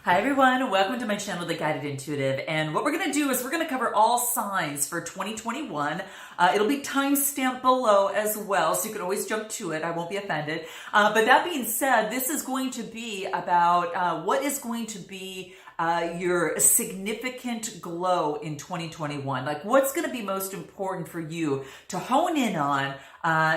Hi everyone, welcome to my channel, The Guided Intuitive, and what we're going to do is we're going to cover all signs for 2021. It'll be time-stamped below as well, so you can always jump to it. I won't be offended. But that being said, this is going to be about what is going to be your significant glow in 2021. Like what's going to be most important for you to hone in on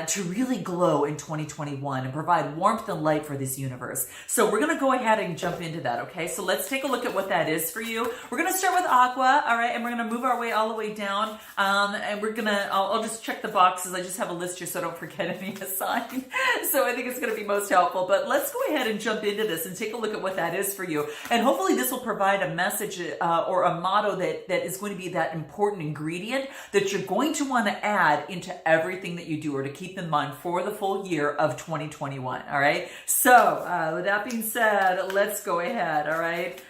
to really glow in 2021 and provide warmth and light for this universe. So we're going to go ahead and jump into that, okay? So let's take a look at what that is for you. We're going to start with Aqua, all right? And we're going to move our way all the way down. And we're going to, I'll just check the boxes. I just have a list here so I don't forget any sign. So I think it's going to be most helpful. But let's go ahead and jump into this and take a look at what that is for you. And hopefully this will provide a message or a motto that is going to be that important ingredient that you're going to want to add into everything that you do, or to keep in mind for the full year of 2021. All right. So with that being said, let's go ahead. All right.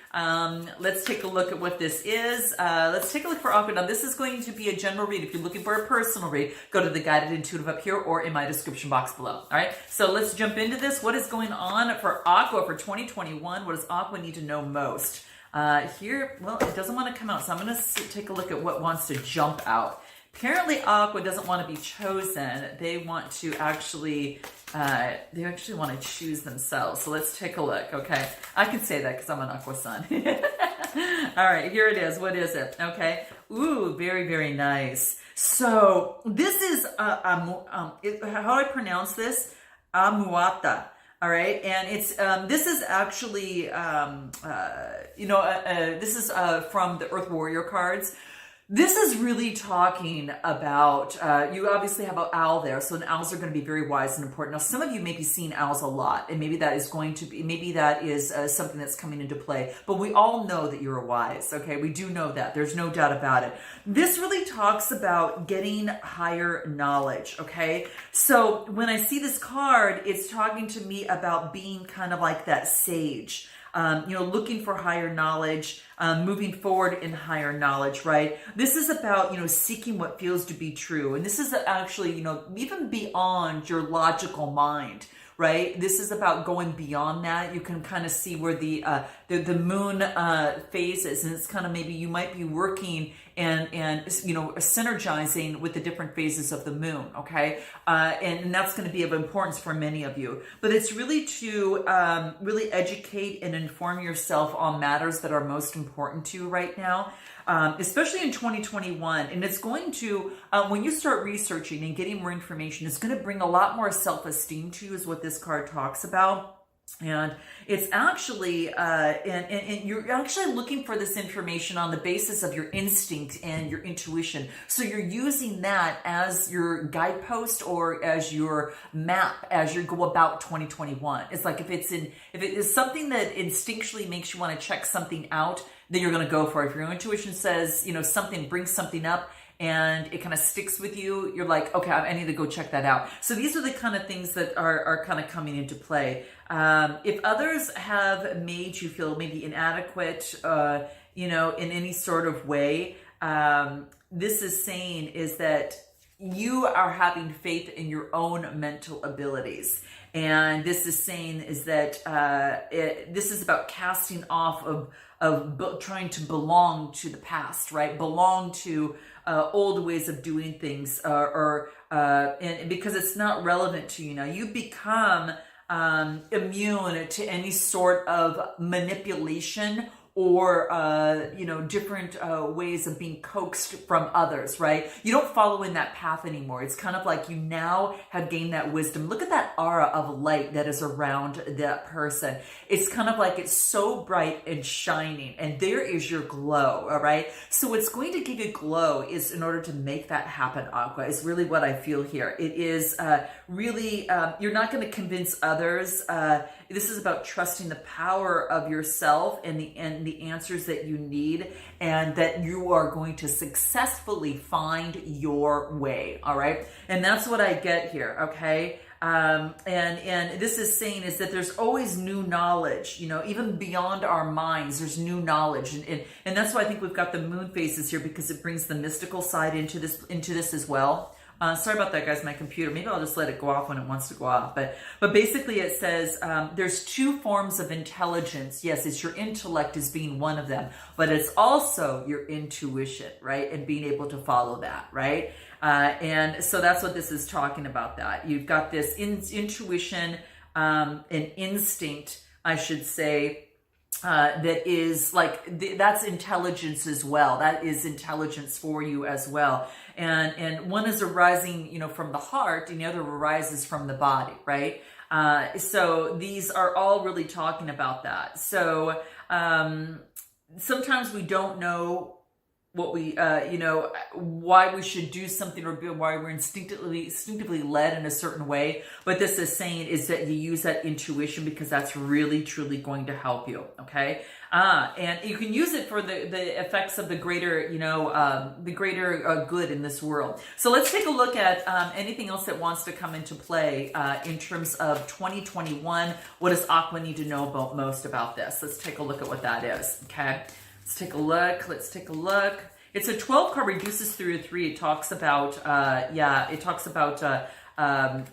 Let's take a look at what this is. Let's take a look for Aqua. Now, this is going to be a general read. If you're looking for a personal read, go to the Guided Intuitive up here or in my description box below. All right. So let's jump into this. What is going on for Aqua for 2021? What does Aqua need to know most? Here, well, it doesn't want to come out. So I'm going to take a look at what wants to jump out. Apparently, Aqua doesn't want to be chosen. They want to actually, they actually want to choose themselves. So let's take a look, okay? I can say that because I'm an Aqua sun. All right, here it is. What is it? Okay. Ooh, very, very nice. So this is, how do I pronounce this? Amuata. All right, and it's this is actually this is from the Earth Warrior cards. This is really talking about, you obviously have an owl there, so owls are going to be very wise and important. Now, some of you may be seeing owls a lot, and maybe that is going to be, maybe that is something that's coming into play, but we all know that you're wise, okay? We do know that. There's no doubt about it. This really talks about getting higher knowledge, okay? So when I see this card, it's talking to me about being kind of like that sage. Looking for higher knowledge, moving forward in higher knowledge, right? This is about, seeking what feels to be true. And this is actually, even beyond your logical mind, right? This is about going beyond that. You can kind of see where the moon phase is, and it's kind of maybe you might be working and synergizing with the different phases of the moon, okay? And that's going to be of importance for many of you. But it's really to really educate and inform yourself on matters that are most important to you right now. Especially in 2021. And it's going to, when you start researching and getting more information, it's going to bring a lot more self-esteem to you, is what this card talks about. And it's actually, and you're actually looking for this information on the basis of your instinct and your intuition. So you're using that as your guidepost or as your map as you go about 2021. It's like if it is something that instinctually makes you want to check something out, then you're going to go for it. If your intuition says, something brings something up, and it kind of sticks with you, you're like, okay, I need to go check that out. So these are the kind of things that are kind of coming into play. If others have made you feel maybe inadequate, in any sort of way, this is saying is that you are having faith in your own mental abilities. And this is saying is that this is about casting off of trying to belong to the past, right? Belong to old ways of doing things, and because it's not relevant to you now. You become immune to any sort of manipulation or different ways of being coaxed from others, right? You don't follow in that path anymore. It's kind of like you now have gained that wisdom. Look at that aura of light that is around that person. It's kind of like it's so bright and shining, and there is your glow, all right? So what's going to give you glow is, in order to make that happen, Aqua, is really what I feel here. It is really, you're not going to convince others. This is about trusting the power of yourself and the answers that you need, and that you are going to successfully find your way. All right. And that's what I get here. Okay. And this is saying is that there's always new knowledge, even beyond our minds, there's new knowledge. And that's why I think we've got the moon phases here, because it brings the mystical side into this as well. Sorry about that, guys, my computer. Maybe I'll just let it go off when it wants to go off. But basically it says there's two forms of intelligence. Yes, it's your intellect as being one of them, but it's also your intuition, right? And being able to follow that, right? And so that's what this is talking about, that. You've got this intuition and instinct, I should say, that is like, that's intelligence as well. That is intelligence for you as well. And one is arising, you know, from the heart, and the other arises from the body, right? So these are all really talking about that. So sometimes we don't know what we, you know, why we should do something, or why we're instinctively led in a certain way. But this is saying is that you use that intuition, because that's really, truly going to help you. Okay. And you can use it for the effects of the greater, you know, the greater good in this world. So let's take a look at anything else that wants to come into play in terms of 2021. What does Aqua need to know about most about this? Let's take a look at what that is. Okay. Let's take a look. Let's take a look. It's a 12 card, reduces through a 3. It talks about, it talks about,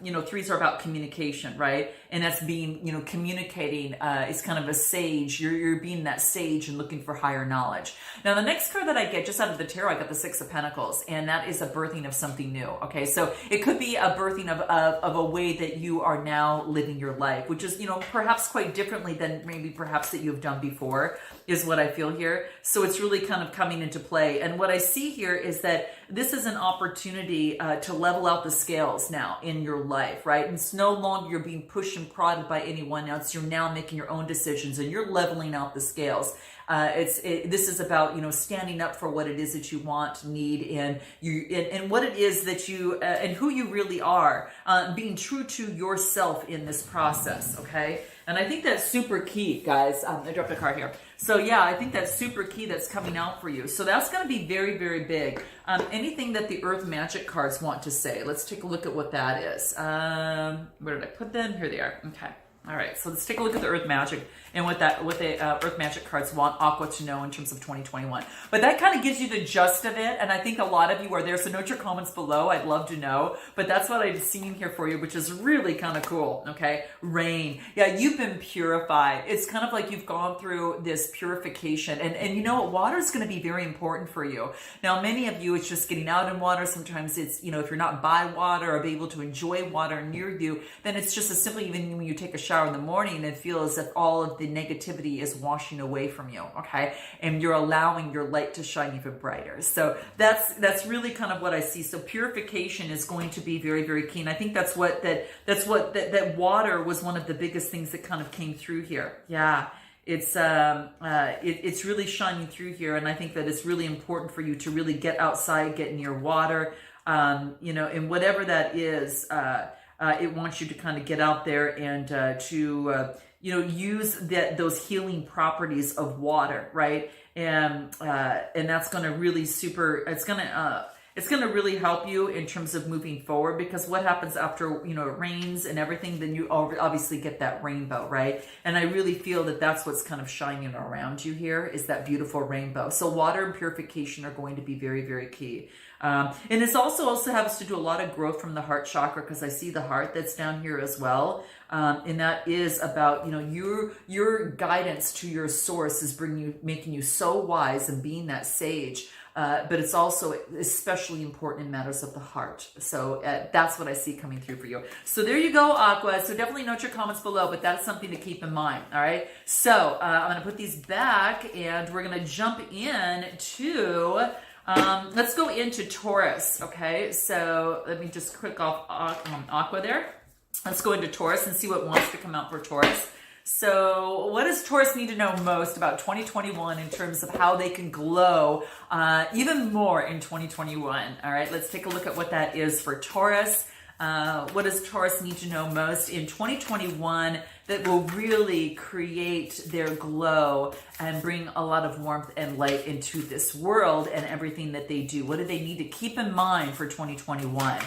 you know, 3s are about communication, right? And that's being, you know, communicating is kind of a sage. You're being that sage and looking for higher knowledge. Now, the next card that I get just out of the tarot, I got the 6 of Pentacles, and that is a birthing of something new. Okay, so it could be a birthing of a way that you are now living your life, which is, you know, perhaps quite differently than maybe perhaps that you've done before, is what I feel here. So it's really kind of coming into play. And what I see here is that this is an opportunity to level out the scales now in your life, right? And it's no longer you're being pushed and prodded by anyone else. You're now making your own decisions, and you're leveling out the scales. This is about, you know, standing up for what it is that you want, need, and what it is that you and who you really are, being true to yourself in this process. Okay. And I think that's super key, guys. I dropped a card here. So yeah, I think that's super key that's coming out for you. So that's going to be very, very big. Anything that the Earth Magic cards want to say. Let's take a look at what that is. Where did I put them? Here they are. Okay. All right. So let's take a look at the Earth Magic and what the Earth Magic cards want Aqua to know in terms of 2021. But that kind of gives you the gist of it. And I think a lot of you are there. So note your comments below. I'd love to know. But that's what I've seen here for you, which is really kind of cool. Okay. Rain. Yeah, you've been purified. It's kind of like you've gone through this purification. And you know what? Water is going to be very important for you. Now, many of you, it's just getting out in water. Sometimes it's, you know, if you're not by water or be able to enjoy water near you, then it's just as simply, even when you take a shower in the morning, and feel as if all of the negativity is washing away from you, okay? And you're allowing your light to shine even brighter. So that's really kind of what I see. So purification is going to be very, very keen. I think that's what that water was one of the biggest things that kind of came through here. Yeah. It's really shining through here, and I think that it's really important for you to really get outside, get near water, you know, and whatever that is. It wants you to kind of get out there and to you know, use those healing properties of water, right? And that's going to really it's going to really help you in terms of moving forward, because what happens after, you know, it rains and everything, then you obviously get that rainbow, right? And I really feel that that's what's kind of shining around you here, is that beautiful rainbow. So water and purification are going to be very, very key. And it's also has to do a lot of growth from the heart chakra, because I see the heart that's down here as well. And that is about, you know, your guidance to your source is making you so wise and being that sage. But it's also especially important in matters of the heart. So that's what I see coming through for you. So there you go, Aqua. So definitely note your comments below, but that's something to keep in mind. All right. So I'm going to put these back, and we're going to jump in to... let's go into Taurus, okay? So let me just click off Aqua there. Let's go into Taurus and see what wants to come out for Taurus. So what does Taurus need to know most about 2021 in terms of how they can glow even more in 2021? All right, let's take a look at what that is for Taurus. What does Taurus need to know most in 2021 that will really create their glow and bring a lot of warmth and light into this world and everything that they do? What do they need to keep in mind for 2021?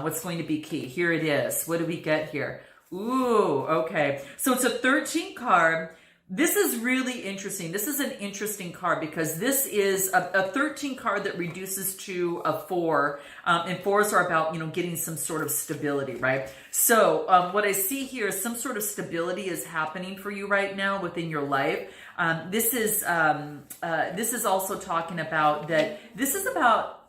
What's going to be key? Here it is. What do we get here? Ooh, okay. So it's a 13 card This is really interesting. This is an interesting card because this is a 13 card that reduces to a 4. And 4s are about, getting some sort of stability, right? So what I see here is some sort of stability is happening for you right now within your life. This is also talking about that. This is about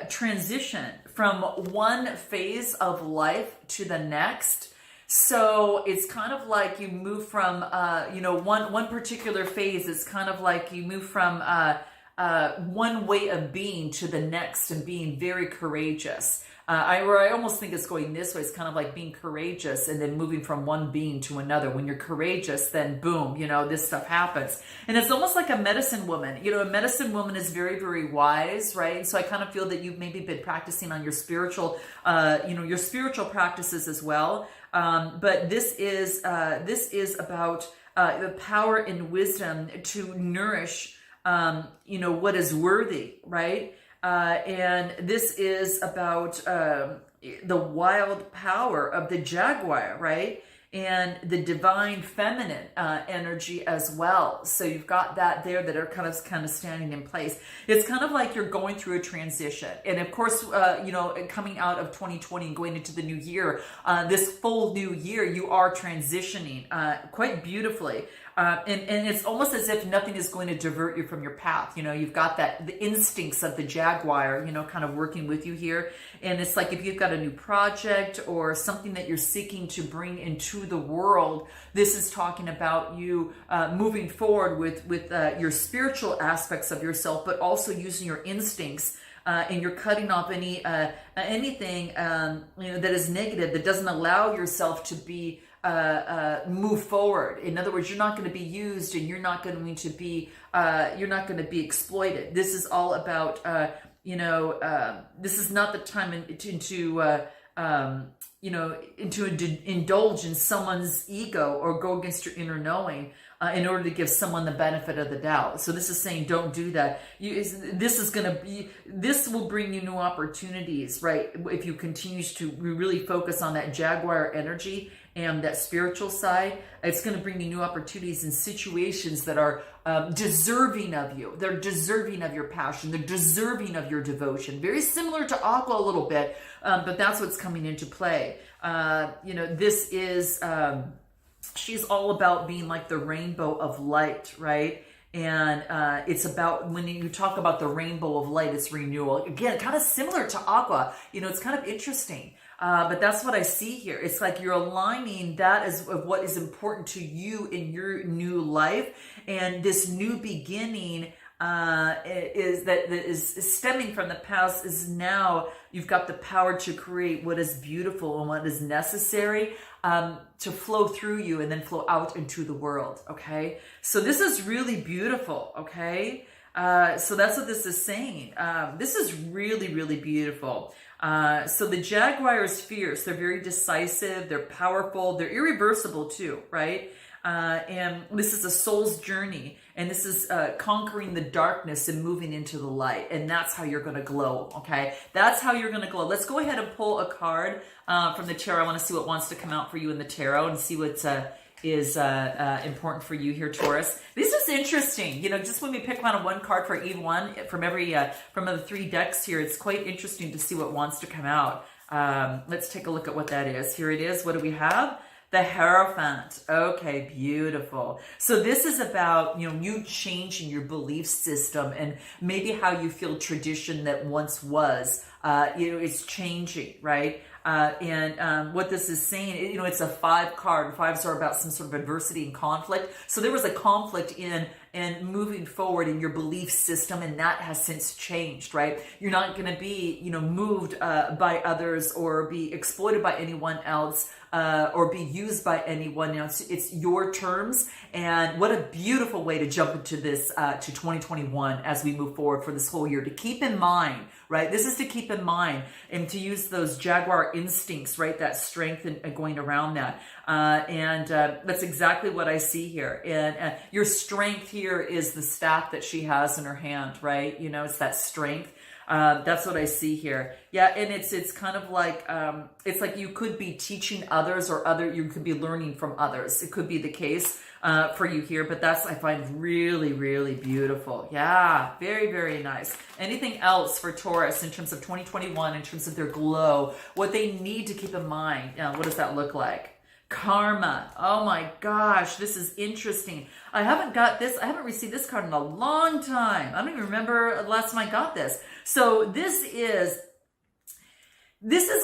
transition from one phase of life to the next. So it's kind of like you move from, one particular phase. It's kind of like you move from one way of being to the next and being very courageous. I almost think it's going this way. It's kind of like being courageous and then moving from one being to another. When you're courageous, then boom, this stuff happens. And it's almost like a medicine woman. A medicine woman is very, very wise, right? And so I kind of feel that you've maybe been practicing on your spiritual, your spiritual practices as well. But this is about the power and wisdom to nourish, what is worthy, right? And this is about the wild power of the jaguar, right? And the divine feminine energy as well. So you've got that there that are kind of standing in place. It's kind of like you're going through a transition. And of course, coming out of 2020 and going into the new year, this full new year, you are transitioning quite beautifully. And it's almost as if nothing is going to divert you from your path. You've got the instincts of the jaguar, kind of working with you here. And it's like if you've got a new project or something that you're seeking to bring into the world, this is talking about you moving forward with your spiritual aspects of yourself, but also using your instincts. And you're cutting off anything that is negative, that doesn't allow yourself to be move forward. In other words, you're not going to be used, and you're not going to be exploited. This is all about this is not the time to indulge in someone's ego or go against your inner knowing. In order to give someone the benefit of the doubt. So this is saying, don't do that. This will bring you new opportunities, right? If you continue to really focus on that jaguar energy and that spiritual side, it's going to bring you new opportunities in situations that are deserving of you. They're deserving of your passion. They're deserving of your devotion. Very similar to Aqua a little bit, but that's what's coming into play. This is... she's all about being like the rainbow of light, right? And it's about, when you talk about the rainbow of light, it's renewal. Again, kind of similar to Aqua. It's kind of interesting. But that's what I see here. It's like you're aligning that as what is important to you in your new life. And this new beginning is stemming from the past, is now you've got the power to create what is beautiful and what is necessary to flow through you and then flow out into the world. Okay, so this is really beautiful. Okay, so that's what this is saying. This is really, really beautiful. So the jaguar is fierce. They're very decisive. They're powerful. They're irreversible too, right? And this is a soul's journey, and this is conquering the darkness and moving into the light, and that's how you're going to glow. Okay, that's how you're going to glow. Let's go ahead and pull a card from the tarot. I want to see what wants to come out for you in the tarot and see what is important for you here, Taurus. This is interesting. Just when we pick one card for each one from from the 3 decks here, it's quite interesting to see what wants to come out. Let's take a look at what that is. Here it is. What do we have? The Hierophant. Okay, beautiful. So this is about, you changing your belief system and maybe how you feel tradition that once was, it's changing, right? And what this is saying, it's a 5 card. 5s are about some sort of adversity and conflict. So there was a conflict in moving forward in your belief system, and that has since changed, right? You're not going to be, moved by others or be exploited by anyone else. Or be used by anyone else. It's your terms. And what a beautiful way to jump into this to 2021 as we move forward for this whole year. To keep in mind, right? This is to keep in mind and to use those jaguar instincts, right? That strength and going around that. And that's exactly what I see here. And your strength here is the staff that she has in her hand, right? It's that strength. That's what I see here. Yeah, and it's kind of like it's like you could be teaching others, or you could be learning from others. It could be the case for you here, but that's, I find, really, really beautiful. Yeah, very, very nice. Anything else for Taurus in terms of 2021, in terms of their glow, what they need to keep in mind? What does that look like? Karma. Oh my gosh, this is interesting. I haven't received this card in a long time. I don't even remember the last time I got this. So this is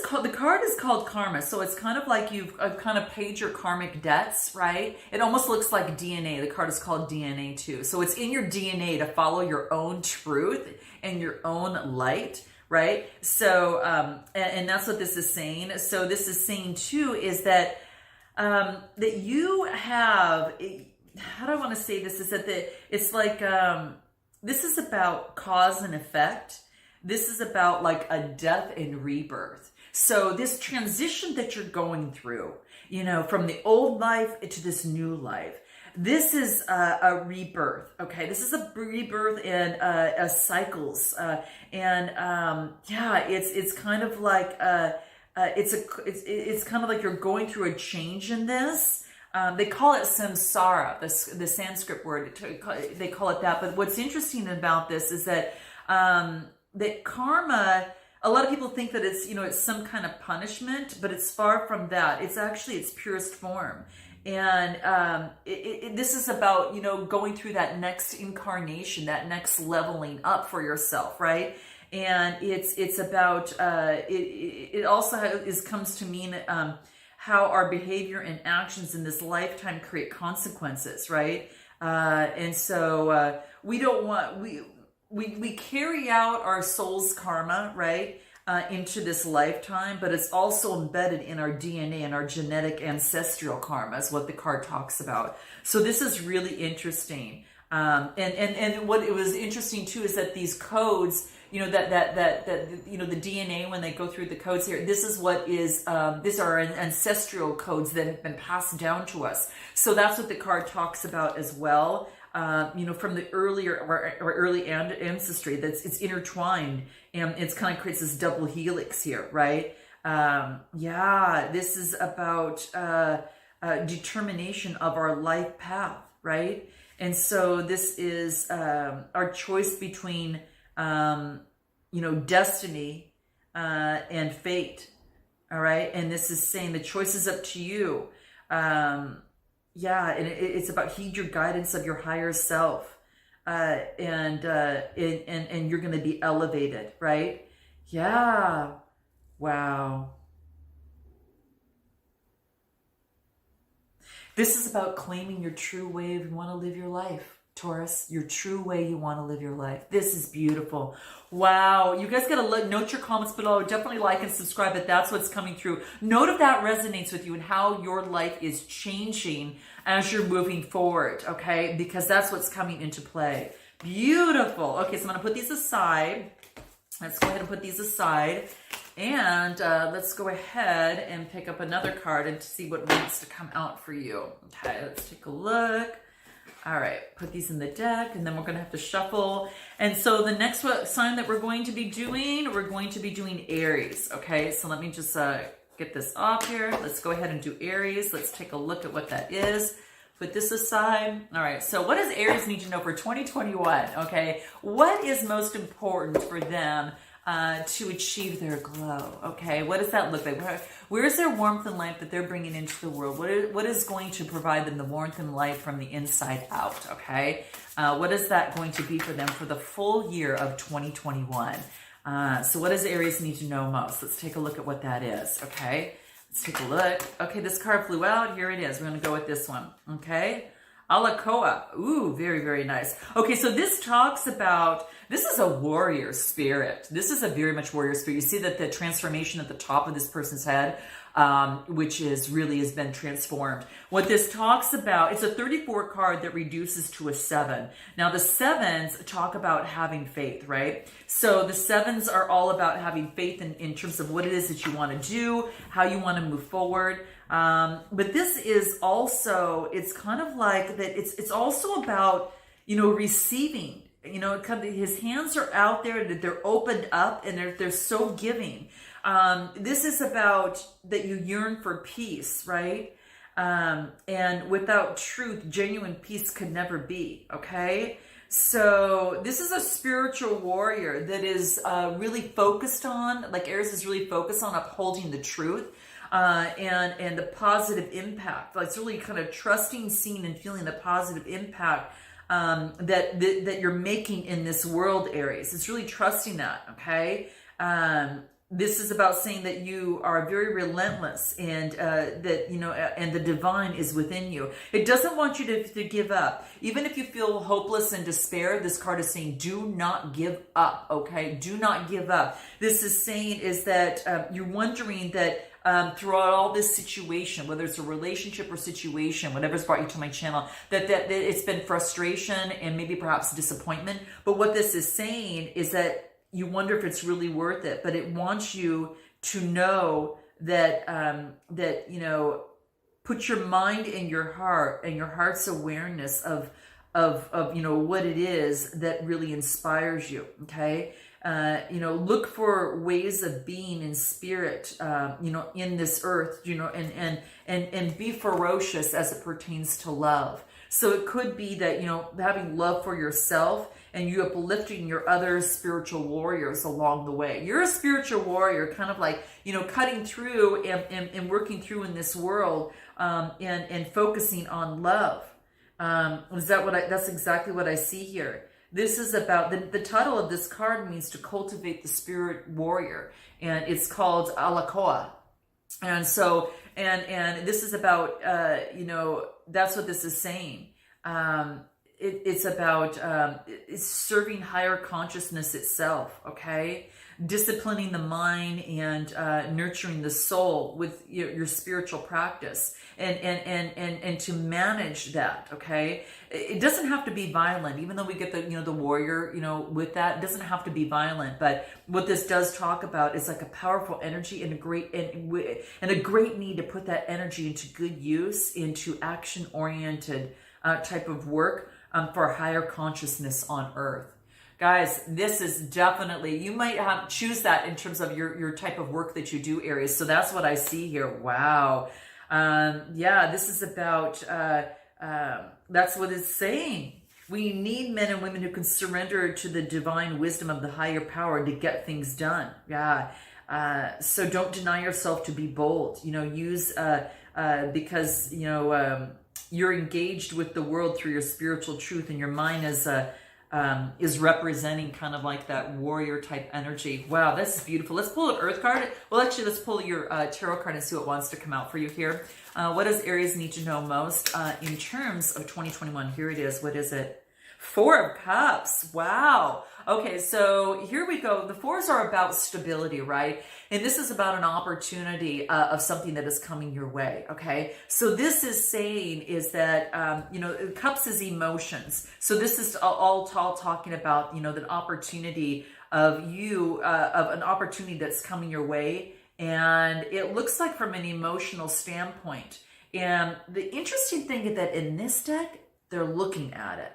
called, the card is called Karma. So it's kind of like you've kind of paid your karmic debts, right? It almost looks like DNA. The card is called DNA too. So it's in your DNA to follow your own truth and your own light, right? So, and that's what this is saying. So this is saying too, is that that you have, how do I want to say this, is that it's like, this is about cause and effect. This is about like a death and rebirth. So this transition that you're going through, from the old life to this new life, this is a rebirth. Okay. This is a rebirth and cycles. Yeah, it's kind of like, it's kind of like you're going through a change in this. They call it samsara, the Sanskrit word. They call it that. But what's interesting about this is that that karma, a lot of people think that it's, it's some kind of punishment, but it's far from that. It's actually its purest form. And this is about, going through that next incarnation, that next leveling up for yourself, right? And it's about, it also comes to mean how our behavior and actions in this lifetime create consequences, right? And so we don't want, we carry out our soul's karma, right, into this lifetime, but it's also embedded in our DNA and our genetic ancestral karma is what the card talks about. So this is really interesting. And what it was interesting too is that these codes, that the DNA, when they go through the codes here, this is what is, these are ancestral codes that have been passed down to us. So that's what the card talks about as well. From the earlier or early ancestry, it's intertwined, and it's kind of creates this double helix here, right? Yeah, this is about determination of our life path, right? And so this is our choice between, destiny and fate, all right? And this is saying the choice is up to you. Yeah, and it's about heed your guidance of your higher self, and you're going to be elevated, right? Yeah, wow. This is about claiming your true way you want to live your life, Taurus. Your true way you want to live your life. This is beautiful. Wow. You guys got to note your comments below. Definitely like and subscribe if that's what's coming through. Note if that resonates with you and how your life is changing as you're moving forward, okay? Because that's what's coming into play. Beautiful. Okay, so I'm going to put these aside. Let's go ahead and put these aside. And let's go ahead and pick up another card and see what wants to come out for you. Okay, let's take a look. All right, put these in the deck, and then we're going to have to shuffle. And so the next sign that we're going to be doing Aries. Okay, so let me just get this off here. Let's go ahead and do Aries. Let's take a look at what that is. Put this aside. All right, so what does Aries need to know for 2021? Okay, what is most important for them to achieve their glow? Okay, what does that look like? Where is their warmth and light that they're bringing into the world? What is going to provide them the warmth and light from the inside out? Okay, what is that going to be for them for the full year of 2021? So what does Aries need to know most? Let's take a look at what that is. Okay, let's take a look. Okay, this card flew out. Here it is. We're going to go with this one. Okay, Alakoa. Ooh, very, very nice. Okay, so this talks about, this is a warrior spirit. This is a very much warrior spirit. You see that the transformation at the top of this person's head, which really has been transformed. What this talks about, it's a 34 card that reduces to a 7. Now the 7s talk about having faith, right? So the 7s are all about having faith in terms of what it is that you want to do, how you want to move forward. But this is also, it's kind of like that, it's also about, receiving You know, his hands are out there, that they're opened up, and they're so giving. This is about that you yearn for peace, right? And without truth, genuine peace could never be, okay? So this is a spiritual warrior that is really focused on, like Aries is really focused on upholding the truth and the positive impact. Like it's really kind of trusting, seeing, and feeling the positive impact that you're making in this world, Aries. It's really trusting that, okay? This is about saying that you are very relentless, and that, you know, and the divine is within you. It doesn't want you to give up. Even if you feel hopeless and despair, this card is saying, do not give up, okay? Do not give up. This is saying is that you're wondering that throughout all this situation, whether it's a relationship or situation, whatever's brought you to my channel, that it's been frustration and maybe perhaps disappointment. But what this is saying is that you wonder if it's really worth it, but it wants you to know that, that, you know, put your mind and your heart and your heart's awareness of, you know, what it is that really inspires you. Okay. You know, look for ways of being in spirit, you know, in this earth, you know, and be ferocious as it pertains to love. So it could be that, you know, having love for yourself and you uplifting your other spiritual warriors along the way. You're a spiritual warrior, kind of like, you know, cutting through and working through in this world, and focusing on love. That's exactly what I see here. This is about, the title of this card means to cultivate the spirit warrior, and it's called Alakoa. And so, and this is about, you know, that's what this is saying. It's about it's serving higher consciousness itself, okay? Disciplining the mind and nurturing the soul with your spiritual practice, and to manage that, okay? It doesn't have to be violent, even though we get the, you know, the warrior, you know, with that. It doesn't have to be violent, but what this does talk about is like a powerful energy and a great need to put that energy into good use, into action-oriented type of work for a higher consciousness on earth. Guys, this is definitely, you might choose that in terms of your type of work that you do, Aries. So that's what I see here. Wow. Yeah, this is about, that's what it's saying. We need men and women who can surrender to the divine wisdom of the higher power to get things done. Yeah. So don't deny yourself to be bold. You know, use, because, you know, you're engaged with the world through your spiritual truth, and your mind is representing kind of like that warrior type energy. Wow, this is beautiful. Let's pull an Earth card. Well, actually, let's pull your tarot card and see what wants to come out for you here. What does Aries need to know most in terms of 2021? Here it is. What is it? Four of Cups. Wow. Okay, so here we go. The fours are about stability, right? And this is about an opportunity of something that is coming your way, okay? So this is saying is that, you know, Cups is emotions. So this is all talking about, you know, the opportunity of you, of an opportunity that's coming your way. And it looks like from an emotional standpoint. And the interesting thing is that in this deck, they're looking at it.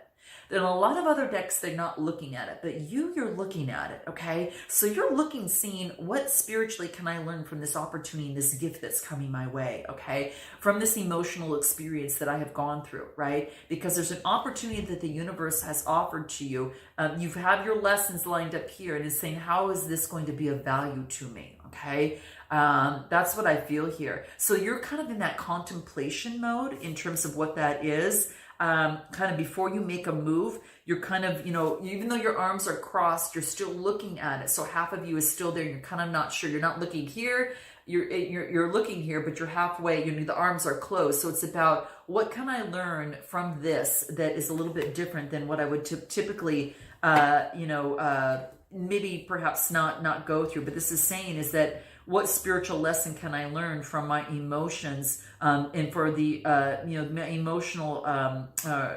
In a lot of other decks, they're not looking at it, but you're looking at it, okay? So you're looking, seeing what spiritually can I learn from this opportunity, this gift that's coming my way, okay? From this emotional experience that I have gone through, right? Because there's an opportunity that the universe has offered to you. You have your lessons lined up here, and it's saying, how is this going to be of value to me, okay? That's what I feel here. So you're kind of in that contemplation mode in terms of what that is. Kind of before you make a move, you're kind of, you know, even though your arms are crossed, you're still looking at it. So half of you is still there. You're kind of not sure. You're not looking here. You're looking here, but you're halfway. You know, the arms are closed. So it's about what can I learn from this that is a little bit different than what I would typically, you know, maybe perhaps not go through. But this is saying is that what spiritual lesson can I learn from my emotions, and for the, you know, my emotional,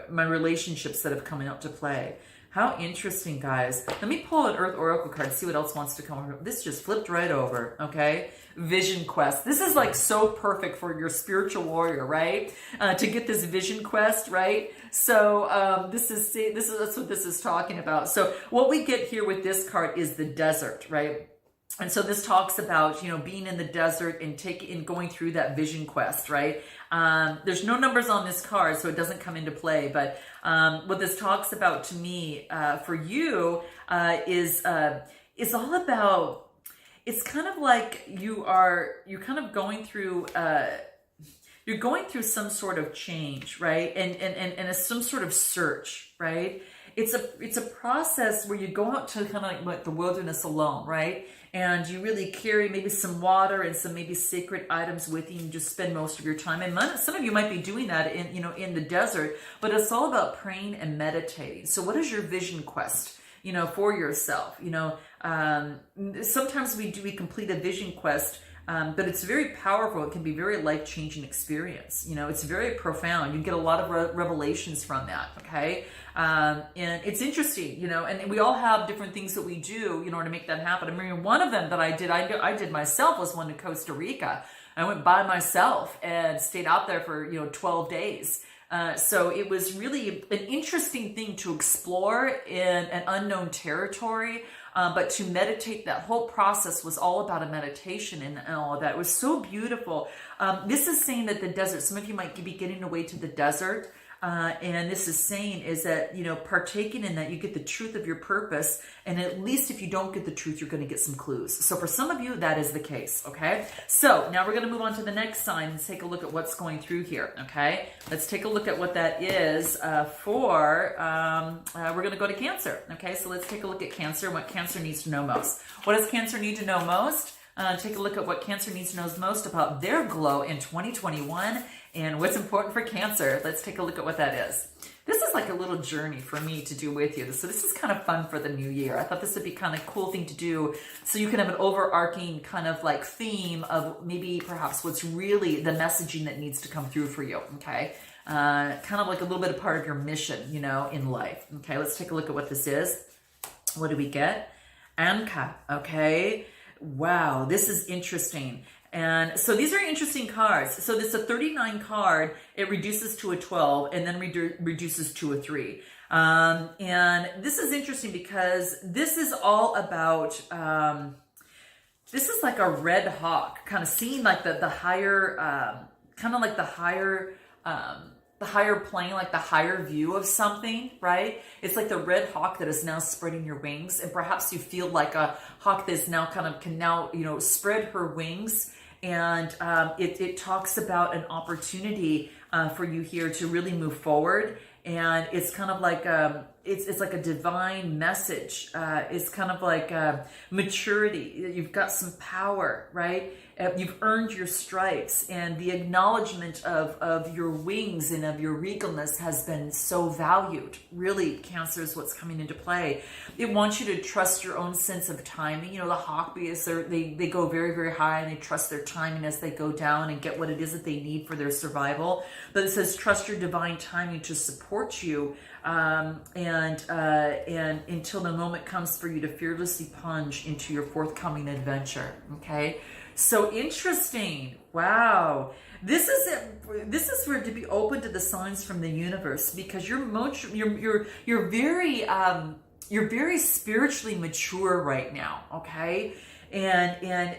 my relationships that have come out to play. How interesting, guys. Let me pull an Earth Oracle card and see what else wants to come over. This just flipped right over, okay? Vision quest. This is like so perfect for your spiritual warrior, right? To get this vision quest, right? So that's what this is talking about. So what we get here with this card is the desert, right? And so this talks about, being in the desert and going through that vision quest, right? There's no numbers on this card, so it doesn't come into play. But what this talks about to me for you is all about. It's kind of like you're kind of going through. You're going through some sort of change, right? And it's some sort of search, right? It's a process where you go out to kind of like the wilderness alone, right? And you really carry maybe some water and some maybe sacred items with you and just spend most of your time. And some of you might be doing that in the desert, but it's all about praying and meditating. So what is your vision quest, for yourself? Sometimes we complete a vision quest, but it's very powerful. It can be very life-changing experience. It's very profound. You get a lot of revelations from that, okay? And it's interesting, and we all have different things that we do, in order to make that happen. I mean, one of them that I did myself was one in Costa Rica. I went by myself and stayed out there for, 12 days. So it was really an interesting thing to explore in an unknown territory. But to meditate, that whole process was all about a meditation and all of that. It was so beautiful. This is saying that the desert, some of you might be getting away to the desert. And this is saying is that, partaking in that, you get the truth of your purpose. And at least if you don't get the truth, you're going to get some clues. So for some of you, that is the case. Okay. So now we're going to move on to the next sign and take a look at what's going through here. Okay. Let's take a look at what that is we're going to go to Cancer. Okay. So let's take a look at Cancer and what Cancer needs to know most. What does Cancer need to know most? Take a look at what Cancer needs to know most about their glow in 2021 and what's important for Cancer. Let's take a look at what that is. This is like a little journey for me to do with you. So this is kind of fun for the new year. I thought this would be kind of a cool thing to do so you can have an overarching kind of like theme of maybe perhaps what's really the messaging that needs to come through for you, okay? Kind of like a little bit of part of your mission, in life. Okay, let's take a look at what this is. What do we get? Anka, okay? Wow, this is interesting. And so these are interesting cards. So this is a 39 card. It reduces to a 12 and then reduces to a 3. And this is interesting because this is all about, this is like a red hawk, kind of seeing like the higher, kind of like the higher plane, like the higher view of something, right? It's like the red hawk that is now spreading your wings. And perhaps you feel like a hawk that is now can now, spread her wings. And it talks about an opportunity for you here to really move forward. And it's kind of like it's like a divine message. It's kind of like maturity. You've got some power, right? You've earned your stripes, and the acknowledgement of your wings and of your regalness has been so valued. Really, Cancer is what's coming into play. It wants you to trust your own sense of timing. The Hawkbees, they go very, very high, and they trust their timing as they go down and get what it is that they need for their survival. But it says trust your divine timing to support you, and until the moment comes for you to fearlessly plunge into your forthcoming adventure. Okay. So interesting. Wow. This is where to be open to the signs from the universe, because you're very spiritually mature right now, okay? And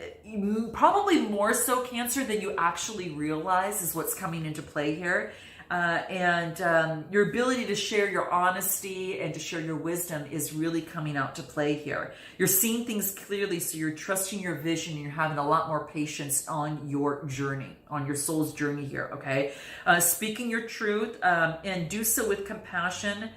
probably more so, Cancer, than you actually realize is what's coming into play here. Your ability to share your honesty and to share your wisdom is really coming out to play here. You're seeing things clearly, so you're trusting your vision, and you're having a lot more patience on your journey, on your soul's journey here, okay? Speaking your truth, and do so with compassion,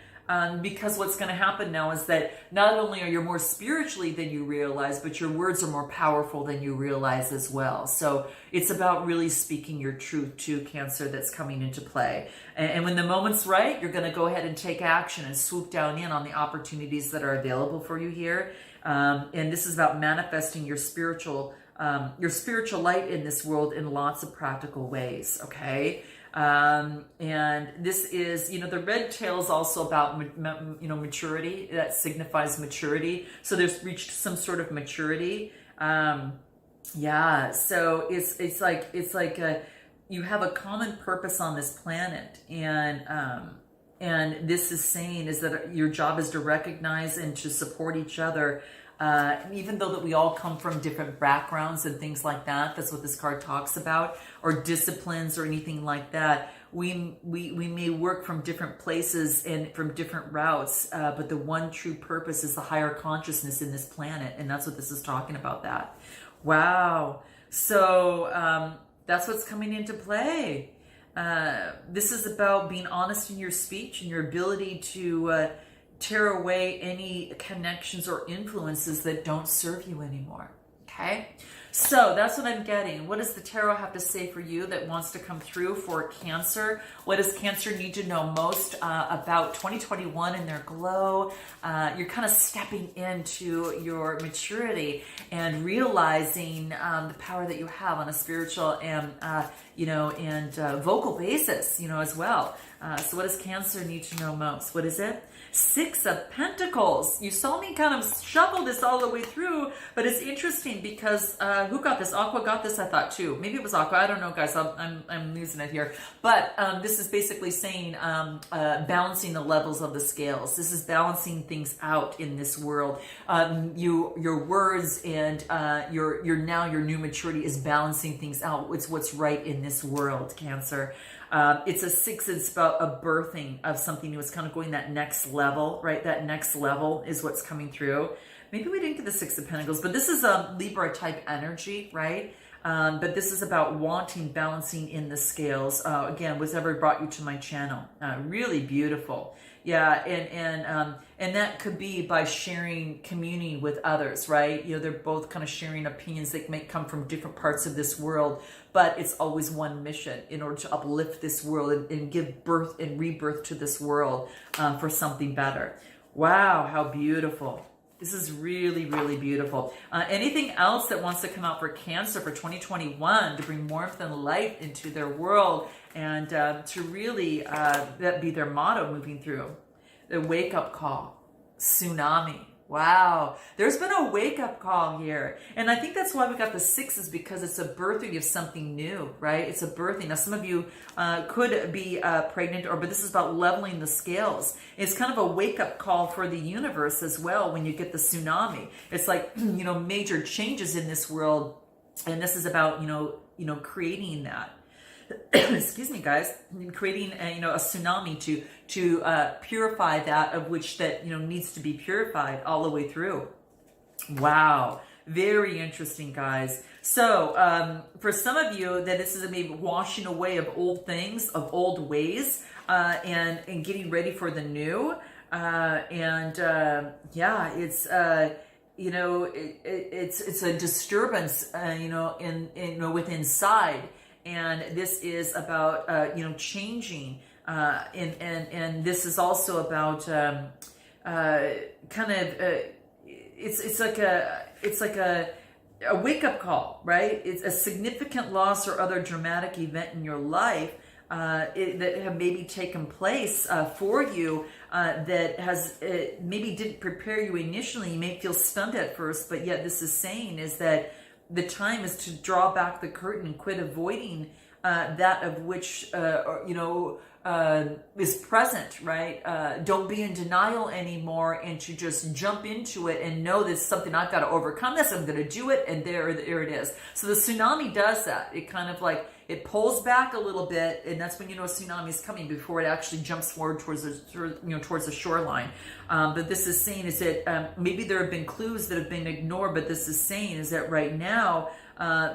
because what's going to happen now is that not only are you more spiritually than you realize, but your words are more powerful than you realize as well. So it's about really speaking your truth to Cancer that's coming into play. And when the moment's right, you're going to go ahead and take action and swoop down in on the opportunities that are available for you here. And this is about manifesting your spiritual light in this world in lots of practical ways, okay? And this is, the red tail is also about, maturity. That signifies maturity. So there's reached some sort of maturity. Yeah. So it's like you have a common purpose on this planet, and this is saying is that your job is to recognize and to support each other. Even though that we all come from different backgrounds and things like that, that's what this card talks about, or disciplines or anything like that. We may work from different places and from different routes, but the one true purpose is the higher consciousness in this planet, and that's what this is talking about. That. Wow. So that's what's coming into play. This is about being honest in your speech and your ability to tear away any connections or influences that don't serve you anymore. Okay, so that's what I'm getting. What does the tarot have to say for you that wants to come through for Cancer? What does Cancer need to know most about 2021 and their glow? You're kind of stepping into your maturity and realizing the power that you have on a spiritual and vocal basis, as well. So what does Cancer need to know most? What is it? Six of Pentacles. You saw me kind of shuffle this all the way through, but it's interesting because who got this? Aqua got this, I thought, too. Maybe it was Aqua. I don't know, guys. I'm losing it here. But this is basically saying balancing the levels of the scales. This is balancing things out in this world. Your words and your new maturity is balancing things out. It's what's right in this world, Cancer. It's a 6. It's about a birthing of something new. It's kind of going that next level, right? That next level is what's coming through. Maybe we didn't get the 6 of Pentacles, but this is a Libra type energy, right? But this is about wanting balancing in the scales. Again, whatever brought you to my channel. Really beautiful. Yeah, and that could be by sharing, communing with others, right? They're both kind of sharing opinions that may come from different parts of this world, but it's always one mission in order to uplift this world and give birth and rebirth to this world for something better. Wow, how beautiful. This is really, really beautiful. Anything else that wants to come out for Cancer for 2021 to bring warmth and light into their world and to really that be their motto moving through? The wake-up call. Tsunami. Wow. There's been a wake-up call here. And I think that's why we got the 6s, because it's a birthing of something new, right? It's a birthing. Now, some of you could be pregnant, but this is about leveling the scales. It's kind of a wake-up call for the universe as well when you get the tsunami. It's like, major changes in this world. And this is about, creating that. Excuse me, guys, creating a tsunami to purify that of which that needs to be purified all the way through. Wow, very interesting, guys. So for some of you, that this is maybe washing away of old things, of old ways, and getting ready for the new. It's it's a disturbance, with inside. And this is about, changing. And this is also about it's like a wake-up call, right? It's a significant loss or other dramatic event in your life that have maybe taken place for you that has maybe didn't prepare you initially. You may feel stunned at first, but yet this is saying is that the time is to draw back the curtain and quit avoiding that of which, is present, right? Don't be in denial anymore, and to just jump into it and know there's something I've got to overcome this. I'm going to do it. And there it is. So the tsunami does that. It kind of like, it pulls back a little bit, and that's when a tsunami is coming before it actually jumps forward towards the shoreline. But this is saying is that maybe there have been clues that have been ignored, but this is saying is that right now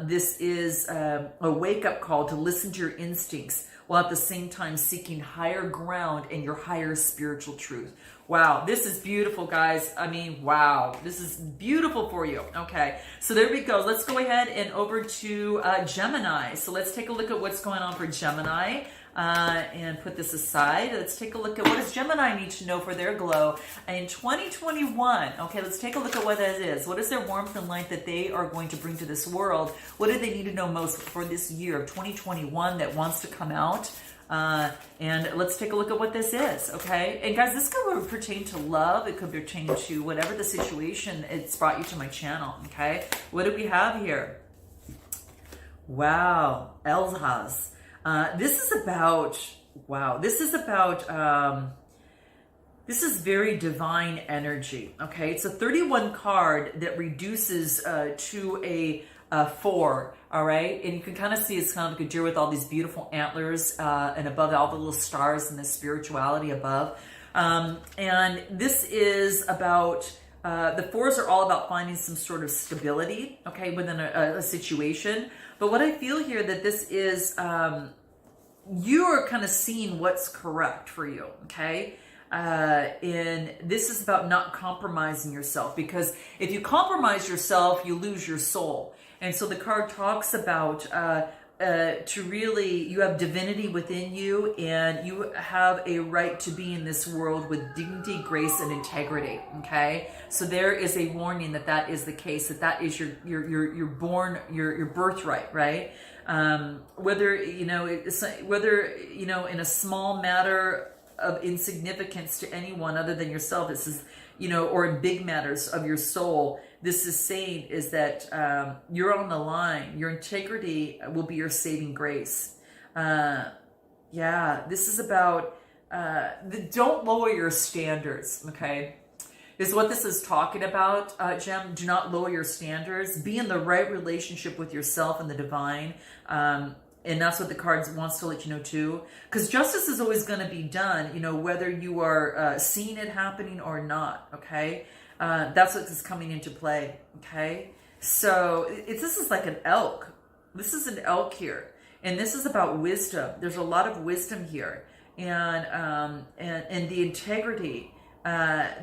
this is a wake-up call to listen to your instincts, while at the same time seeking higher ground and your higher spiritual truth. Wow, this is beautiful, guys. I mean, wow, this is beautiful for you. Okay, so there we go. Let's go ahead and over to Gemini. So let's take a look at what's going on for Gemini. And put this aside. Let's take a look at what does Gemini need to know for their glow in 2021. Okay, let's take a look at what that is. What is their warmth and light that they are going to bring to this world? What do they need to know most for this year of 2021 that wants to come out And let's take a look at what this is, okay? And guys, this could pertain to love. It could pertain to whatever the situation it's brought you to my channel, okay? What do we have here? Wow, Elzhaz. This is about, wow, this is very divine energy, okay? It's a 31 card that reduces to a 4, all right? And you can kind of see it's kind of like a deer with all these beautiful antlers and above all the little stars and the spirituality above. And this is about, the 4s are all about finding some sort of stability, okay, within a situation. But what I feel here that this is, you are kind of seeing what's correct for you, okay? And this is about not compromising yourself, because if you compromise yourself, you lose your soul. And so the card talks about to really, you have divinity within you, and you have a right to be in this world with dignity, grace, and integrity. Okay, so there is a warning that that is the case, that is your birthright, right? Whether in a small matter of insignificance to anyone other than yourself, this is, or in big matters of your soul, this is saying is that you're on the line. Your integrity will be your saving grace. Yeah, this is about, don't lower your standards, okay? Is what this is talking about, Gem. Do not lower your standards. Be in the right relationship with yourself and the divine. And that's what the cards wants to let you know too. Because justice is always going to be done, whether you are seeing it happening or not, okay? That's what is coming into play, okay? So this is like an elk. This is an elk here. And this is about wisdom. There's a lot of wisdom here. And the integrity.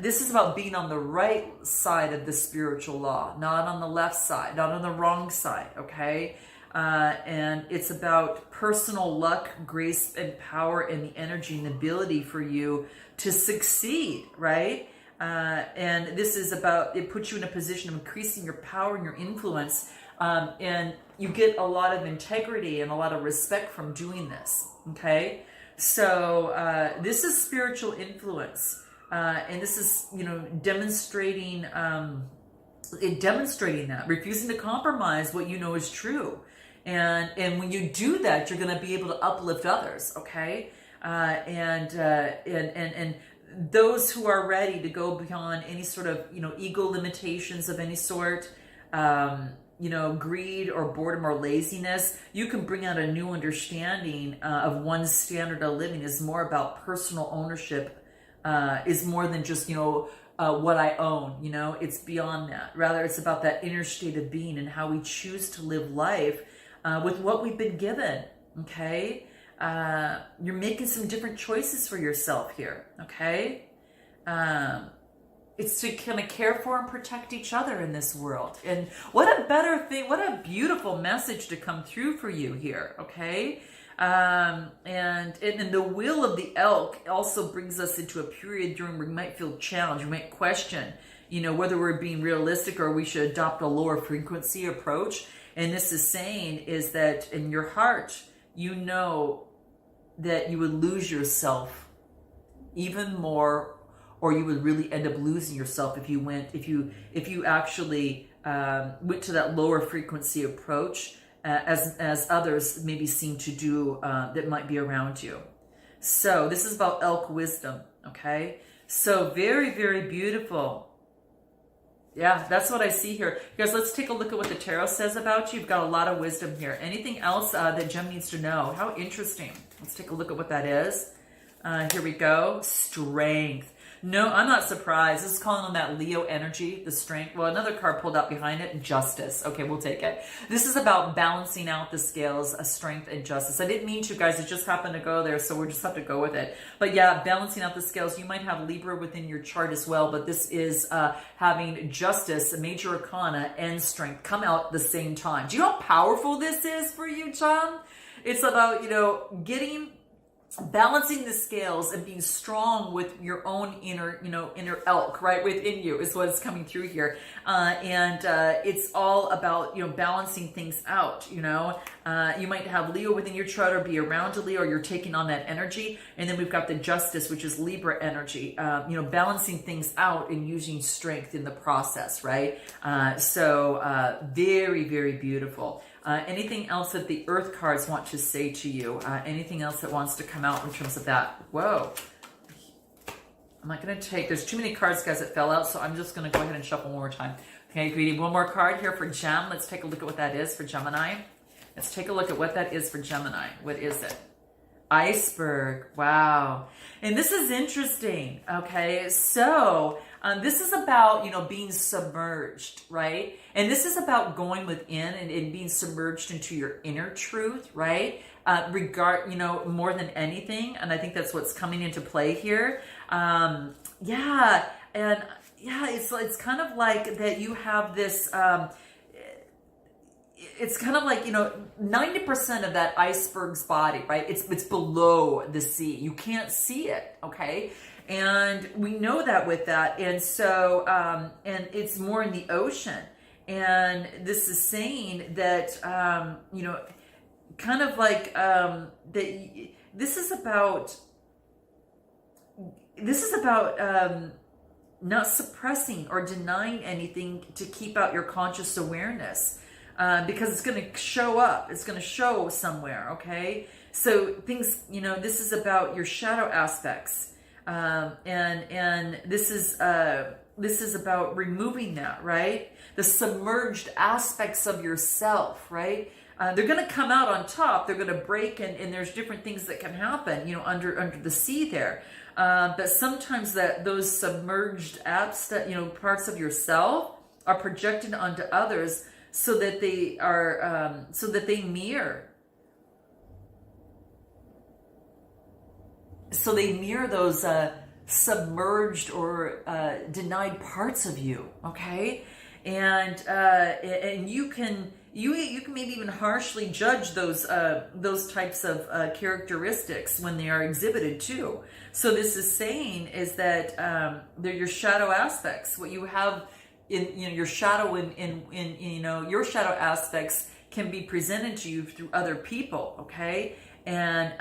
This is about being on the right side of the spiritual law, not on the left side, not on the wrong side, okay? And it's about personal luck, grace, and power, and the energy and ability for you to succeed, right? And this is about, it puts you in a position of increasing your power and your influence, and you get a lot of integrity and a lot of respect from doing this, okay? So this is spiritual influence, and this is, demonstrating that, refusing to compromise what you know is true. And when you do that, you're going to be able to uplift others, okay? And those who are ready to go beyond any sort of, ego limitations of any sort, greed or boredom or laziness, you can bring out a new understanding of one's standard of living is more about personal ownership, is more than just, what I own, it's beyond that. Rather, it's about that inner state of being and how we choose to live life with what we've been given, okay? You're making some different choices for yourself here, okay? It's to kind of care for and protect each other in this world. And what a better thing, what a beautiful message to come through for you here, okay? And the will of the elk also brings us into a period during where we might feel challenged, we might question, whether we're being realistic or we should adopt a lower frequency approach. And this is saying is that in your heart, that you would lose yourself even more, or you would really end up losing yourself if you actually went to that lower frequency approach, as others maybe seem to do that might be around you. So this is about elk wisdom, okay? So very, very beautiful. Yeah, that's what I see here. Guys, let's take a look at what the tarot says about you. You've got a lot of wisdom here. Anything else that Gem needs to know? How interesting. Let's take a look at what that is. Here we go. Strength. No, I'm not surprised. This is calling on that Leo energy, the strength. Well, another card pulled out behind it, justice. Okay, we'll take it. This is about balancing out the scales of strength and justice. I didn't mean to, guys. It just happened to go there, so we'll just have to go with it. But yeah, balancing out the scales. You might have Libra within your chart as well, but this is having justice, major arcana, and strength come out at the same time. Do you know how powerful this is for you, John? It's about, getting balancing the scales and being strong with your own inner, inner elk, right, within you is what's coming through here. It's all about, balancing things out. You might have Leo within your chart or be around a Leo, or you're taking on that energy. And then we've got the Justice, which is Libra energy, balancing things out and using strength in the process, right? Very, very beautiful. Anything else that the Earth cards want to say to you? Anything else that wants to come out in terms of that? Whoa. I'm not going to take, there's too many cards, guys, that fell out, so I'm just going to go ahead and shuffle one more time. Okay, greedy. One more card here for Gem. Let's take a look at what that is for Gemini. Let's take a look at what that is for Gemini. What is it? Iceberg. Wow. And this is interesting. Okay, so this is about, being submerged, right? And this is about going within and being submerged into your inner truth, right? More than anything. And I think that's what's coming into play here. It's kind of like that you have this, it's kind of like, 90% of that iceberg's body, right? It's below the sea. You can't see it, okay? And we know that with that. And so, and it's more in the ocean. And this is saying that, kind of like, that this is about not suppressing or denying anything to keep out your conscious awareness. Because it's going to show up. It's going to show somewhere, okay? So things, this is about your shadow aspects. And this is about removing that, right? The submerged aspects of yourself, right? They're going to come out on top. They're going to break, and there's different things that can happen, under the sea there. But sometimes those submerged parts of yourself are projected onto others, so that they are, so that they mirror those submerged or denied parts of you, okay? And you can maybe even harshly judge those types of characteristics when they are exhibited too. So this is saying is that they're your shadow aspects, what you have in your shadow in your shadow aspects can be presented to you through other people, okay? And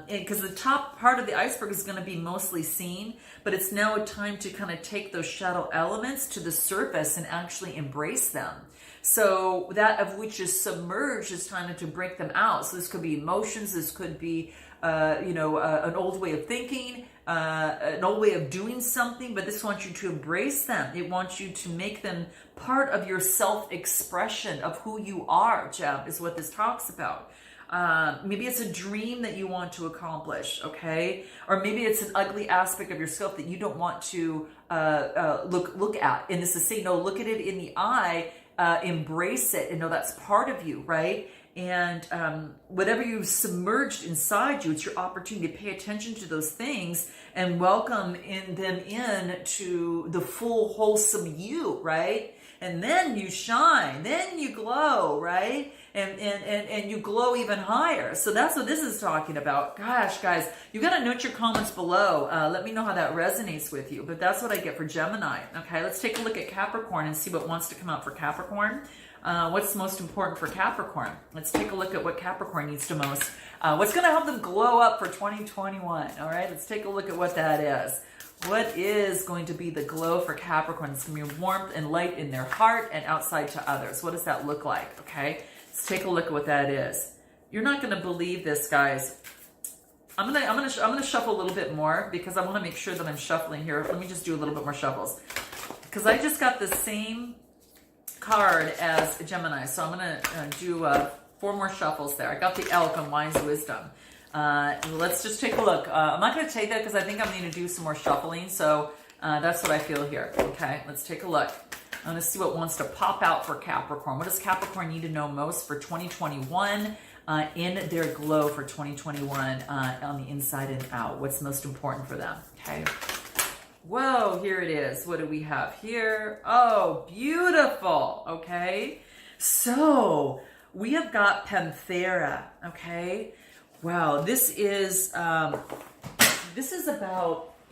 because the top part of the iceberg is going to be mostly seen, but it's now a time to kind of take those shadow elements to the surface and actually embrace them. So that of which is submerged is time to break them out. So this could be emotions, this could be an old way of thinking, an old way of doing something, but this wants you to embrace them. It wants you to make them part of your self-expression of who you are, Jeb, is what this talks about. Maybe it's a dream that you want to accomplish, okay? Or maybe it's an ugly aspect of yourself that you don't want to look at. And this is saying, no, look at it in the eye, embrace it, and know that's part of you, right? And whatever you've submerged inside you, it's your opportunity to pay attention to those things and welcome them in to the full wholesome you, right? And then you shine, then you glow, right? And you glow even higher. So that's what this is talking about. Gosh, guys, you got to note your comments below. Let me know how that resonates with you. But that's what I get for Gemini. Okay, let's take a look at Capricorn and see what wants to come out for Capricorn. What's most important for Capricorn? Let's take a look at what Capricorn needs to most. What's going to help them glow up for 2021? All right, let's take a look at what that is. What is going to be the glow for Capricorn? It's going to be warmth and light in their heart and outside to others. What does that look like? Okay, let's take a look at what that is. You're not going to believe this, guys. I'm gonna shuffle a little bit more because I want to make sure that I'm shuffling here. Let me just do a little bit more shuffles because I just got the same card as Gemini, so I'm gonna do 4 more shuffles there. I got the Elk on Wise Wisdom. Let's just take a look. I'm not going to take that because I think I'm going to do some more shuffling. So that's what I feel here. Okay, let's take a look. I'm going to see what wants to pop out for Capricorn. What does Capricorn need to know most for 2021 in their glow for 2021 on the inside and out? What's most important for them? Okay. Whoa, here it is. What do we have here? Oh, beautiful. Okay. So we have got Panthera. Okay. Wow, this is about,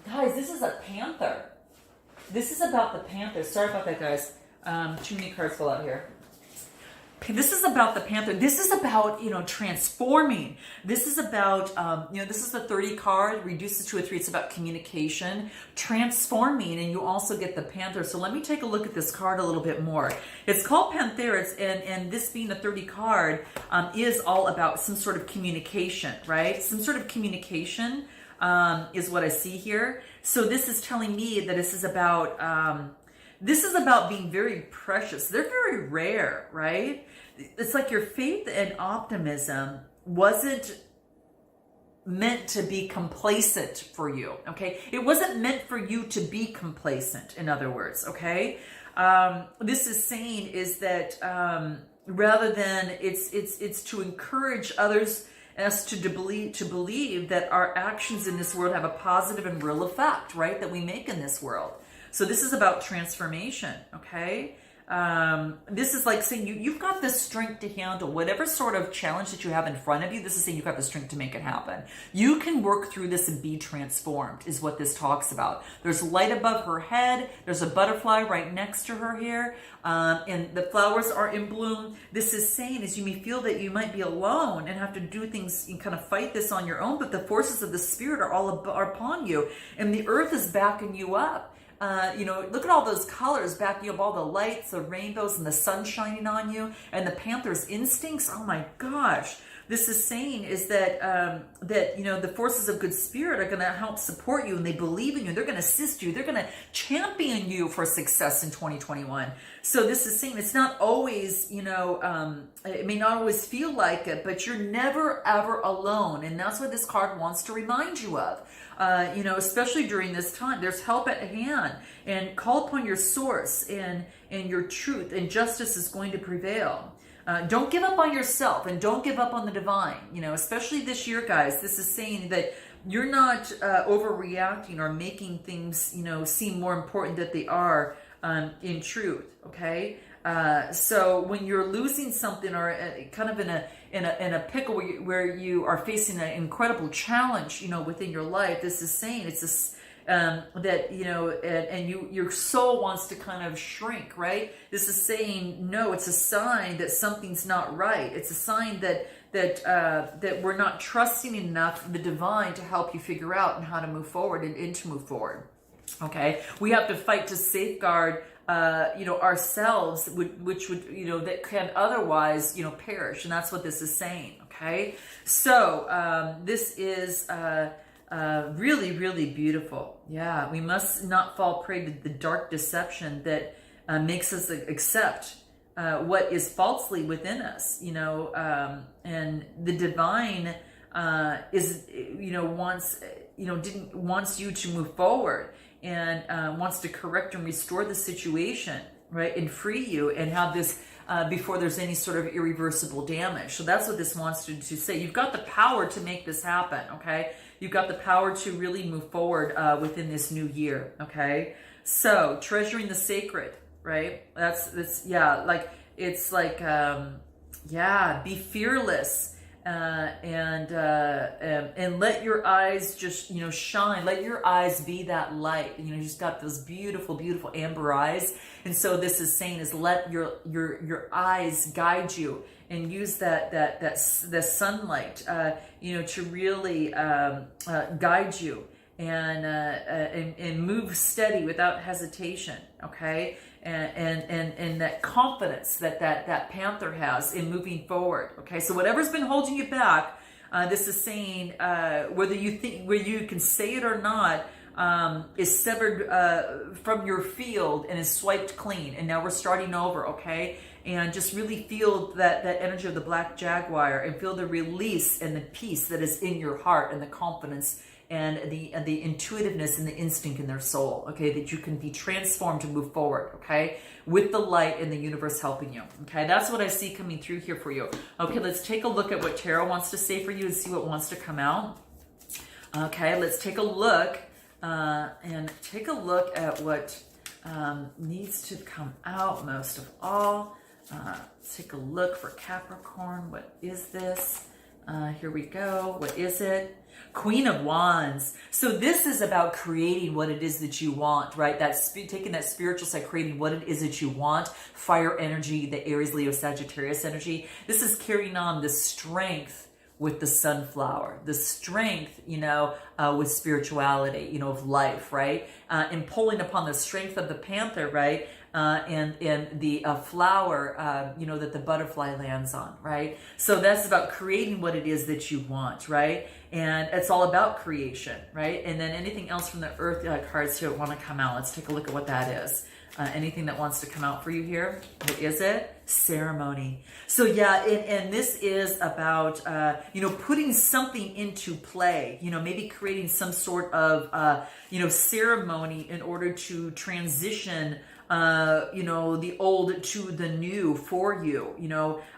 guys, this is a panther. This is about the panther. Sorry about that, guys. Too many cards fell out here. This is about the panther. This is about, transforming. This is about, this is the 30 card, reduces to a 3. It's about communication, transforming, and you also get the panther. So let me take a look at this card a little bit more. It's called Pantheris, and this being a 30 card is all about some sort of communication, right? Some sort of communication is what I see here. So this is telling me that this is about being very precious. They're very rare, right? It's like your faith and optimism wasn't meant to be complacent for you, okay? It wasn't meant for you to be complacent, in other words, okay? This is saying is that rather than it's to encourage others us to believe that our actions in this world have a positive and real effect, right? That we make in this world. So this is about transformation, okay? This is like saying you've got the strength to handle whatever sort of challenge that you have in front of you. This is saying you've got the strength to make it happen. You can work through this and be transformed is what this talks about. There's light above her head. There's a butterfly right next to her here. And the flowers are in bloom. This is saying is you may feel that you might be alone and have to do things and kind of fight this on your own, but the forces of the spirit are upon you, and the earth is backing you up. Look at all those colors backing up, all the lights, the rainbows, and the sun shining on you, and the panther's instincts. Oh my gosh. This is saying is that, the forces of good spirit are going to help support you, and they believe in you. They're going to assist you. They're going to champion you for success in 2021. So this is saying it's not always, it may not always feel like it, but you're never, ever alone. And that's what this card wants to remind you of. Especially during this time, there's help at hand, and call upon your source and your truth, and justice is going to prevail. Don't give up on yourself, and don't give up on the divine, especially this year, guys. This is saying that you're not overreacting or making things, seem more important than they are in truth, okay? So when you're losing something or kind of in a pickle where you are facing an incredible challenge, within your life, this is saying it's this that your soul wants to kind of shrink, right? This is saying no. It's a sign that something's not right. It's a sign that we're not trusting enough the divine to help you figure out and how to move forward and to move forward. Okay, we have to fight to safeguard ourselves, which would, that can otherwise, perish. And that's what this is saying. Okay. So, this is, really, really beautiful. Yeah. We must not fall prey to the dark deception that, makes us accept, what is falsely within us, and the divine, wants you to move forward, and wants to correct and restore the situation, right, and free you, and have this before there's any sort of irreversible damage. So that's what this wants to say. You've got the power to make this happen, okay? You've got the power to really move forward within this new year, okay? So treasuring the sacred, right? Be fearless. And let your eyes just, shine. Let your eyes be that light. You just got those beautiful, beautiful amber eyes. And so this is saying is let your eyes guide you, and use the sunlight, to really guide you, and move steady without hesitation. Okay. And that confidence that panther has in moving forward. Okay, so whatever's been holding you back, this is saying whether you can say it or not, is severed from your field and is swiped clean, and now we're starting over. Okay, and just really feel that energy of the black jaguar, and feel the release and the peace that is in your heart, and the confidence and the intuitiveness and the instinct in their soul, okay, that you can be transformed to move forward, okay, with the light and the universe helping you, okay? That's what I see coming through here for you. Okay, let's take a look at what tarot wants to say for you and see what wants to come out. Okay, let's take a look and take a look at what needs to come out most of all. Take a look for Capricorn. What is this? Here we go. What is it? Queen of Wands. So this is about creating what it is that you want, right? Taking that spiritual side, creating what it is that you want. Fire energy, the Aries, Leo, Sagittarius energy. This is carrying on the strength with the sunflower, the strength, with spirituality, of life, right? And pulling upon the strength of the panther, right? And the flower, that the butterfly lands on, right? So that's about creating what it is that you want, right? And it's all about creation, right? And then anything else from the earth cards here want to come out. Let's take a look at what that is. Anything that wants to come out for you here? What is it? Ceremony. So yeah, and this is about, putting something into play, maybe creating some sort of, ceremony in order to transition the old to the new for you,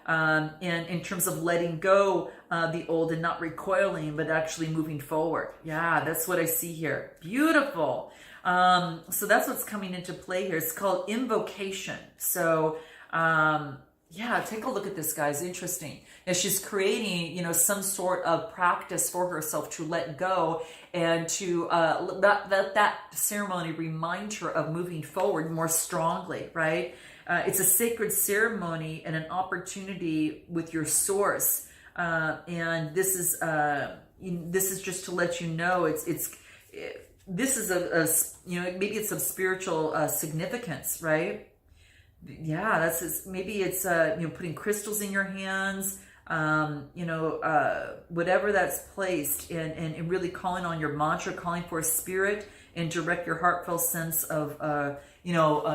and in terms of letting go the old and not recoiling, but actually moving forward. Yeah, that's what I see here. Beautiful. So that's what's coming into play here. It's called invocation. So, take a look at this, guys. Interesting. And she's creating, some sort of practice for herself to let go and to let that ceremony remind her of moving forward more strongly, right? It's a sacred ceremony and an opportunity with your source. And this is just to let you know this is maybe it's of spiritual significance, right? Yeah, maybe it's putting crystals in your hands, whatever that's placed, and really calling on your mantra, calling for a spirit, and direct your heartfelt sense of a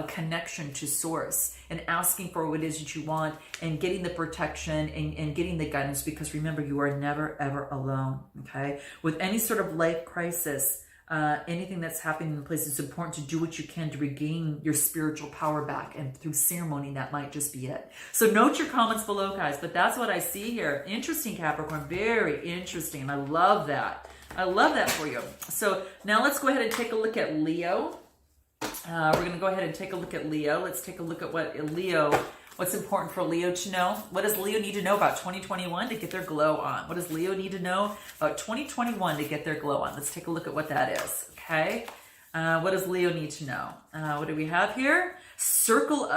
connection to source, and asking for what it is that you want, and getting the protection and getting the guidance, because remember, you are never ever alone. Okay, with any sort of life crisis, anything that's happening in place, it's important to do what you can to regain your spiritual power back, and through ceremony, that might just be it. So note your comments below, guys, but that's what I see here. Interesting, Capricorn, very interesting. I love that. I love that for you. So now let's go ahead and take a look at Leo. We're going to go ahead and take a look at Leo. Let's take a look at what's important for Leo to know. What does Leo need to know about 2021 to get their glow on? What does Leo need to know about 2021 to get their glow on? Let's take a look at what that is, okay? What does Leo need to know? What do we have here? Circle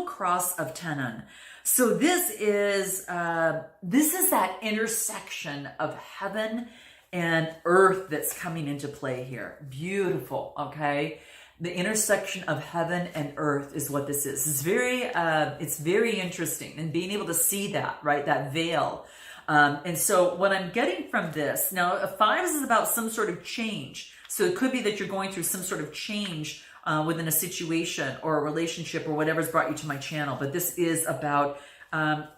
cross of tenon. So this is that intersection of heaven and earth that's coming into play here. Beautiful, okay? The intersection of heaven and earth is what this is. It's very interesting, and being able to see that, right? That veil. And so what I'm getting from this, now a 5 is about some sort of change. So it could be that you're going through some sort of change within a situation or a relationship or whatever's brought you to my channel. But this is about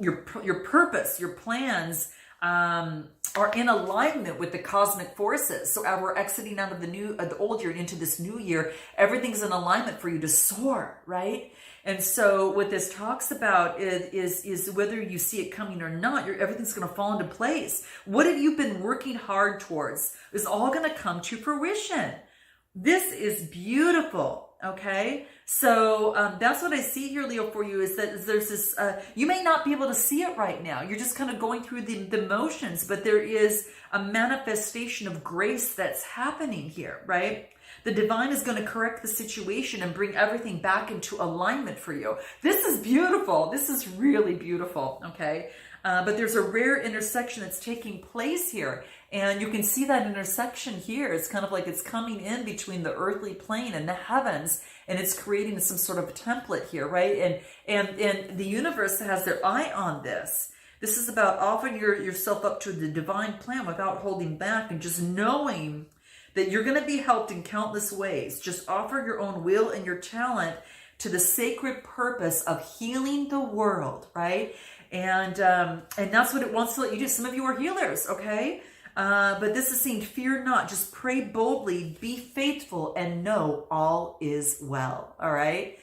your purpose, your plans, are in alignment with the cosmic forces. So as we're exiting out of the old year and into this new year, everything's in alignment for you to soar, right? And so what this talks about is whether you see it coming or not, everything's going to fall into place. What have you been working hard towards is all going to come to fruition. This is beautiful. Okay, so that's what I see here, Leo, for you, is that there's this, you may not be able to see it right now. You're just kind of going through the motions, but there is a manifestation of grace that's happening here, right? The divine is going to correct the situation and bring everything back into alignment for you. This is beautiful. This is really beautiful, okay? But there's a rare intersection that's taking place here. And you can see that intersection here. It's kind of like it's coming in between the earthly plane and the heavens, and it's creating some sort of template here, right? And the universe has their eye on this. This is about offering yourself up to the divine plan without holding back, and just knowing that you're going to be helped in countless ways. Just offer your own will and your talent to the sacred purpose of healing the world, right? And that's what it wants to let you do. Some of you are healers, okay? But this is saying, fear not, just pray boldly, be faithful, and know all is well. All right.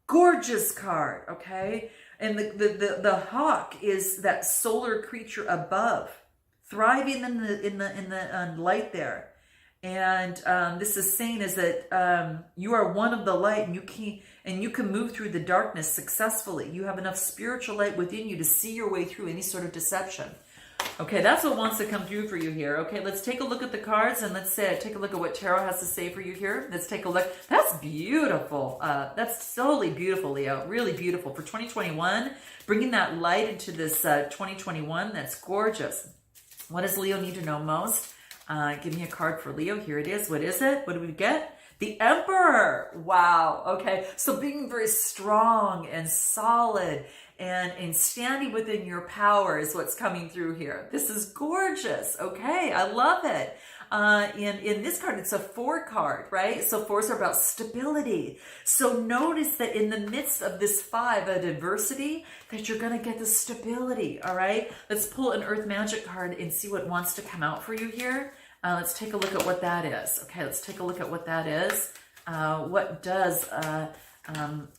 Gorgeous card. Okay. And the hawk is that solar creature above, thriving in the light there. And this is saying is that you are one of the light, and you can move through the darkness successfully. You have enough spiritual light within you to see your way through any sort of deception. Okay, that's what wants to come through for you here. Okay, let's take a look at the cards and let's take a look at what Tarot has to say for you here. Let's take a look. That's beautiful. That's totally beautiful, Leo. Really beautiful. For 2021, bringing that light into this 2021, that's gorgeous. What does Leo need to know most? Give me a card for Leo. Here it is. What is it? What do we get? The Emperor. Wow. Okay. So being very strong and solid and standing within your power is what's coming through here. This is gorgeous. Okay. I love it. In this card, it's a 4 card, right? So 4s are about stability. So notice that in the midst of this 5 of adversity, that you're going to get the stability. All right. Let's pull an Earth Magic card and see what wants to come out for you here. Let's take a look at what that is. Okay, let's take a look at what that is. What does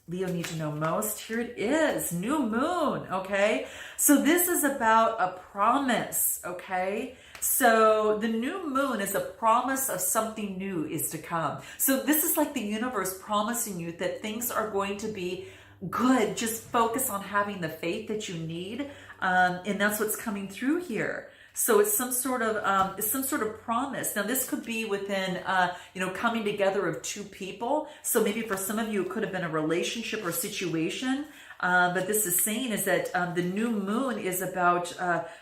Leo need to know most? Here it is, new moon, okay? So this is about a promise, okay? So the new moon is a promise of something new is to come. So this is like the universe promising you that things are going to be good. Just focus on having the faith that you need. And that's what's coming through here. So it's some sort of promise. Now this could be within, coming together of 2 people. So maybe for some of you, it could have been a relationship or situation. But this is saying is that the new moon is about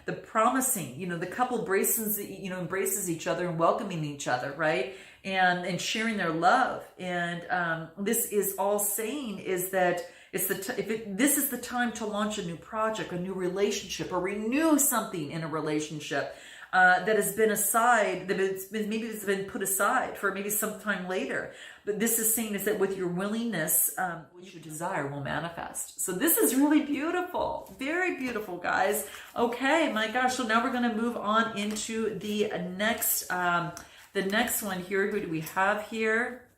the promising, the couple embraces each other and welcoming each other, right? And sharing their love. And this is all saying is that this is the time to launch a new project, a new relationship, or renew something in a relationship that has been aside, maybe it's been put aside for maybe some time later. But this is saying is that with your willingness, what you desire will manifest. So this is really beautiful, very beautiful, guys. Okay, my gosh. So now we're going to move on into the next one here. Who do we have here?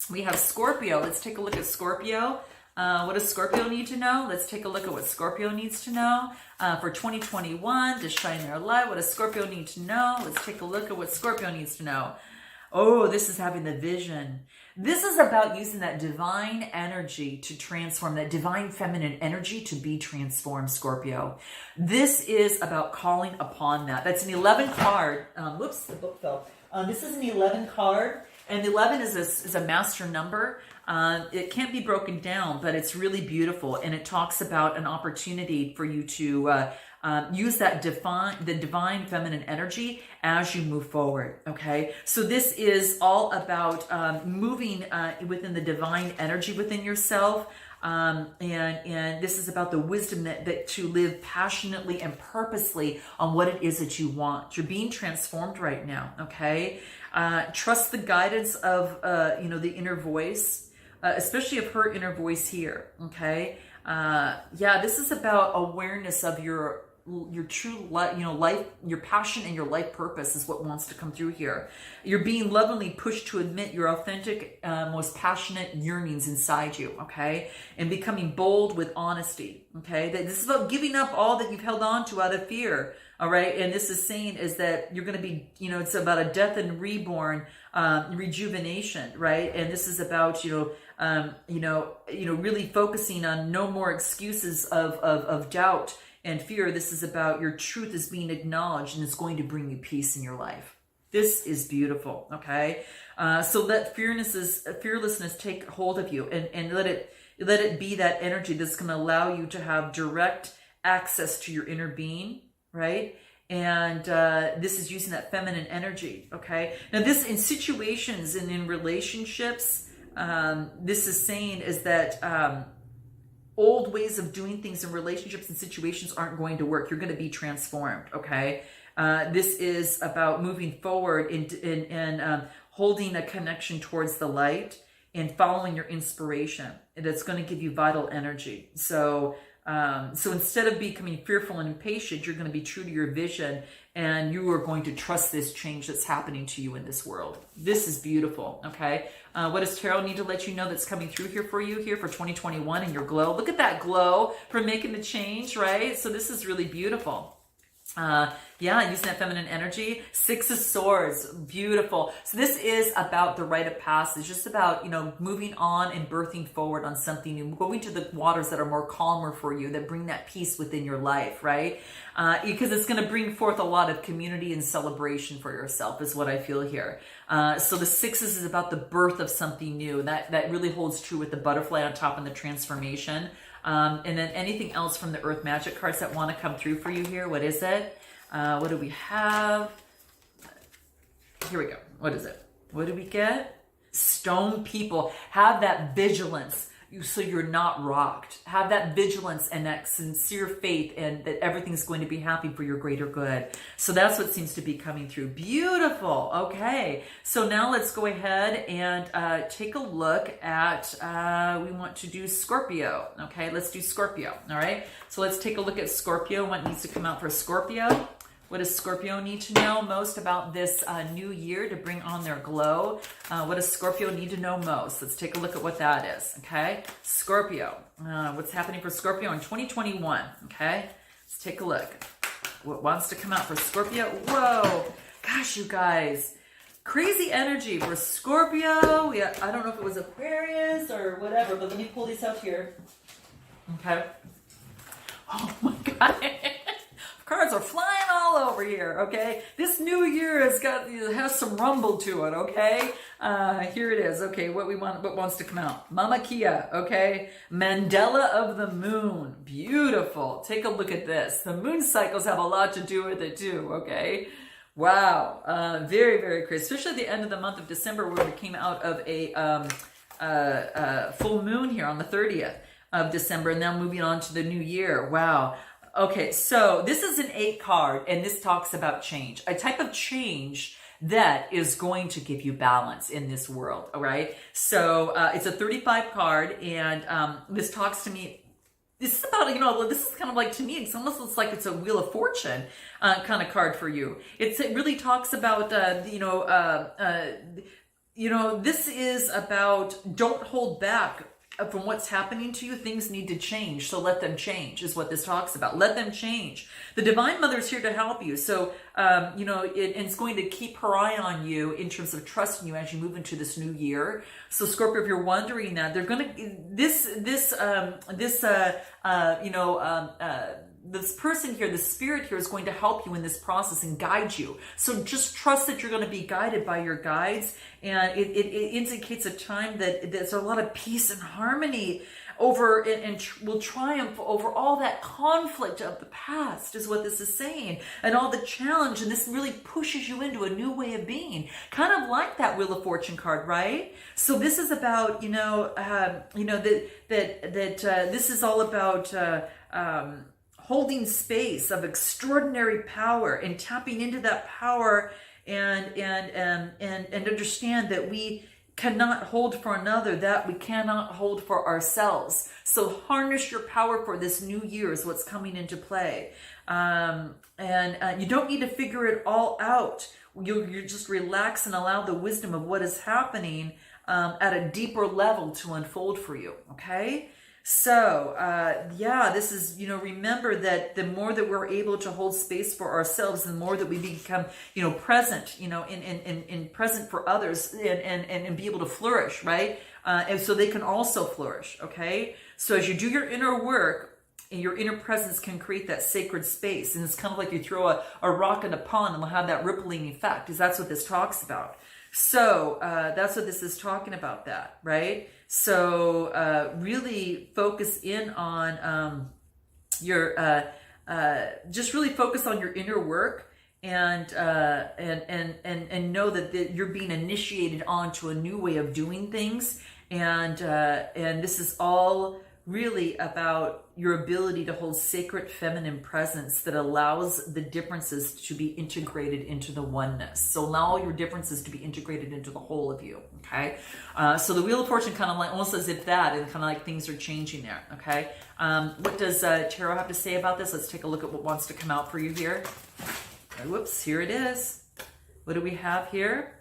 We have Scorpio. Let's take a look at Scorpio. What does Scorpio need to know? Let's take a look at what Scorpio needs to know. For 2021, to shine their light, what does Scorpio need to know? Let's take a look at what Scorpio needs to know. Oh, this is having the vision. This is about using that divine energy to transform, that divine feminine energy to be transformed, Scorpio. This is about calling upon that. That's an 11 card. Whoops, the book fell. This is an 11 card. And 11 is a master number. It can't be broken down, but it's really beautiful. And it talks about an opportunity for you to use that divine feminine energy as you move forward. Okay. So this is all about moving within the divine energy within yourself. And this is about the wisdom that to live passionately and purposely on what it is that you want. You're being transformed right now. Okay. Trust the guidance of, the inner voice, especially of her inner voice here. Okay. This is about awareness of your true life, your passion and your life purpose is what wants to come through here. You're being lovingly pushed to admit your authentic, most passionate yearnings inside you. Okay. And becoming bold with honesty. Okay. This is about giving up all that you've held on to out of fear. All right. And this is saying is that you're going to be, it's about a death and reborn, rejuvenation. Right. And this is about, really focusing on no more excuses of doubt and fear. This is about your truth is being acknowledged and it's going to bring you peace in your life. This is beautiful. Okay. So let fearlessness take hold of you and let it be that energy that's going to allow you to have direct access to your inner being. Right. And this is using that feminine energy. Okay. Now this in situations and in relationships, this is saying is that old ways of doing things in relationships and situations aren't going to work. You're going to be transformed. Okay. This is about moving forward and holding a connection towards the light and following your inspiration. That's going to give you vital energy. So instead of becoming fearful and impatient, you're going to be true to your vision and you are going to trust this change that's happening to you in this world. This is beautiful. Okay. What does Tarot need to let you know that's coming through here for you here for 2021 and your glow? Look at that glow for making the change, right? So this is really beautiful. Yeah, using that feminine energy. Six of Swords, beautiful. So this is about the rite of passage, just about, moving on and birthing forward on something new, going to the waters that are more calmer for you, that bring that peace within your life, right? Because it's going to bring forth a lot of community and celebration for yourself is what I feel here. So the sixes is about the birth of something new. That really holds true with the butterfly on top and the transformation. And then anything else from the Earth Magic cards that want to come through for you here? What is it? What do we have? Here we go. What is it? What do we get? Stone people. Have that vigilance so you're not rocked. Have that vigilance and that sincere faith and that everything's going to be happy for your greater good. So that's what seems to be coming through. Beautiful. Okay. So now let's go ahead and take a look at, we want to do Scorpio. Okay. Let's do Scorpio. All right. So let's take a look at Scorpio. What needs to come out for Scorpio? What does Scorpio need to know most about this new year to bring on their glow? What does Scorpio need to know most? Let's take a look at what that is, okay? Scorpio, what's happening for Scorpio in 2021, okay? Let's take a look. What wants to come out for Scorpio? Whoa, gosh, you guys. Crazy energy for Scorpio. Yeah, I don't know if it was Aquarius or whatever, but let me pull these out here. Okay. Oh my God. Cards are flying all over here, okay? This new year has some rumble to it, okay? Here it is, okay, what wants to come out? Mama Kia, okay? Mandela of the Moon, beautiful. Take a look at this. The moon cycles have a lot to do with it too, okay? Wow, very, very crazy, especially at the end of the month of December where we came out of a full moon here on the 30th of December and now moving on to the new year. Wow. Okay, so this is an 8 card, and this talks about change. A type of change that is going to give you balance in this world, all right? So it's a 35 card, and this talks to me. This is about, this is kind of like, to me, it's almost looks like it's a Wheel of Fortune kind of card for you. It really talks about, this is about don't hold back from what's happening to you. Things need to change, so let them change is what this talks about. Let them change. The Divine Mother is here to help you, so it's going to keep her eye on you in terms of trusting you as you move into this new year. So Scorpio, if you're wondering that, they're going to this person here, the spirit here, is going to help you in this process and guide you. So just trust that you're going to be guided by your guides. And it indicates a time that there's a lot of peace and harmony over and will triumph over all that conflict of the past is what this is saying, and all the challenge. And this really pushes you into a new way of being, kind of like that Wheel of Fortune card, right? So this is about, this is all about, holding space of extraordinary power and tapping into that power and understand that we cannot hold for another that we cannot hold for ourselves. So harness your power for this new year is what's coming into play. And you don't need to figure it all out. You just relax and allow the wisdom of what is happening at a deeper level to unfold for you, okay? So, this is, remember that the more that we're able to hold space for ourselves, the more that we become, present, in present for others and be able to flourish, right? And so they can also flourish, okay? So as you do your inner work, and your inner presence can create that sacred space. And it's kind of like you throw a rock in a pond and it'll have that rippling effect, because that's what this talks about. So that's what this is talking about, that, right? So really focus in on just really focus on your inner work and know that you're being initiated onto a new way of doing things. And this is all really about your ability to hold sacred feminine presence that allows the differences to be integrated into the oneness. So allow all your differences to be integrated into the whole of you, okay? So the Wheel of Fortune kind of like almost as if that, and kind of like things are changing there, okay? What does Tarot have to say about this? Let's take a look at what wants to come out for you here. Whoops, here it is. What do we have here?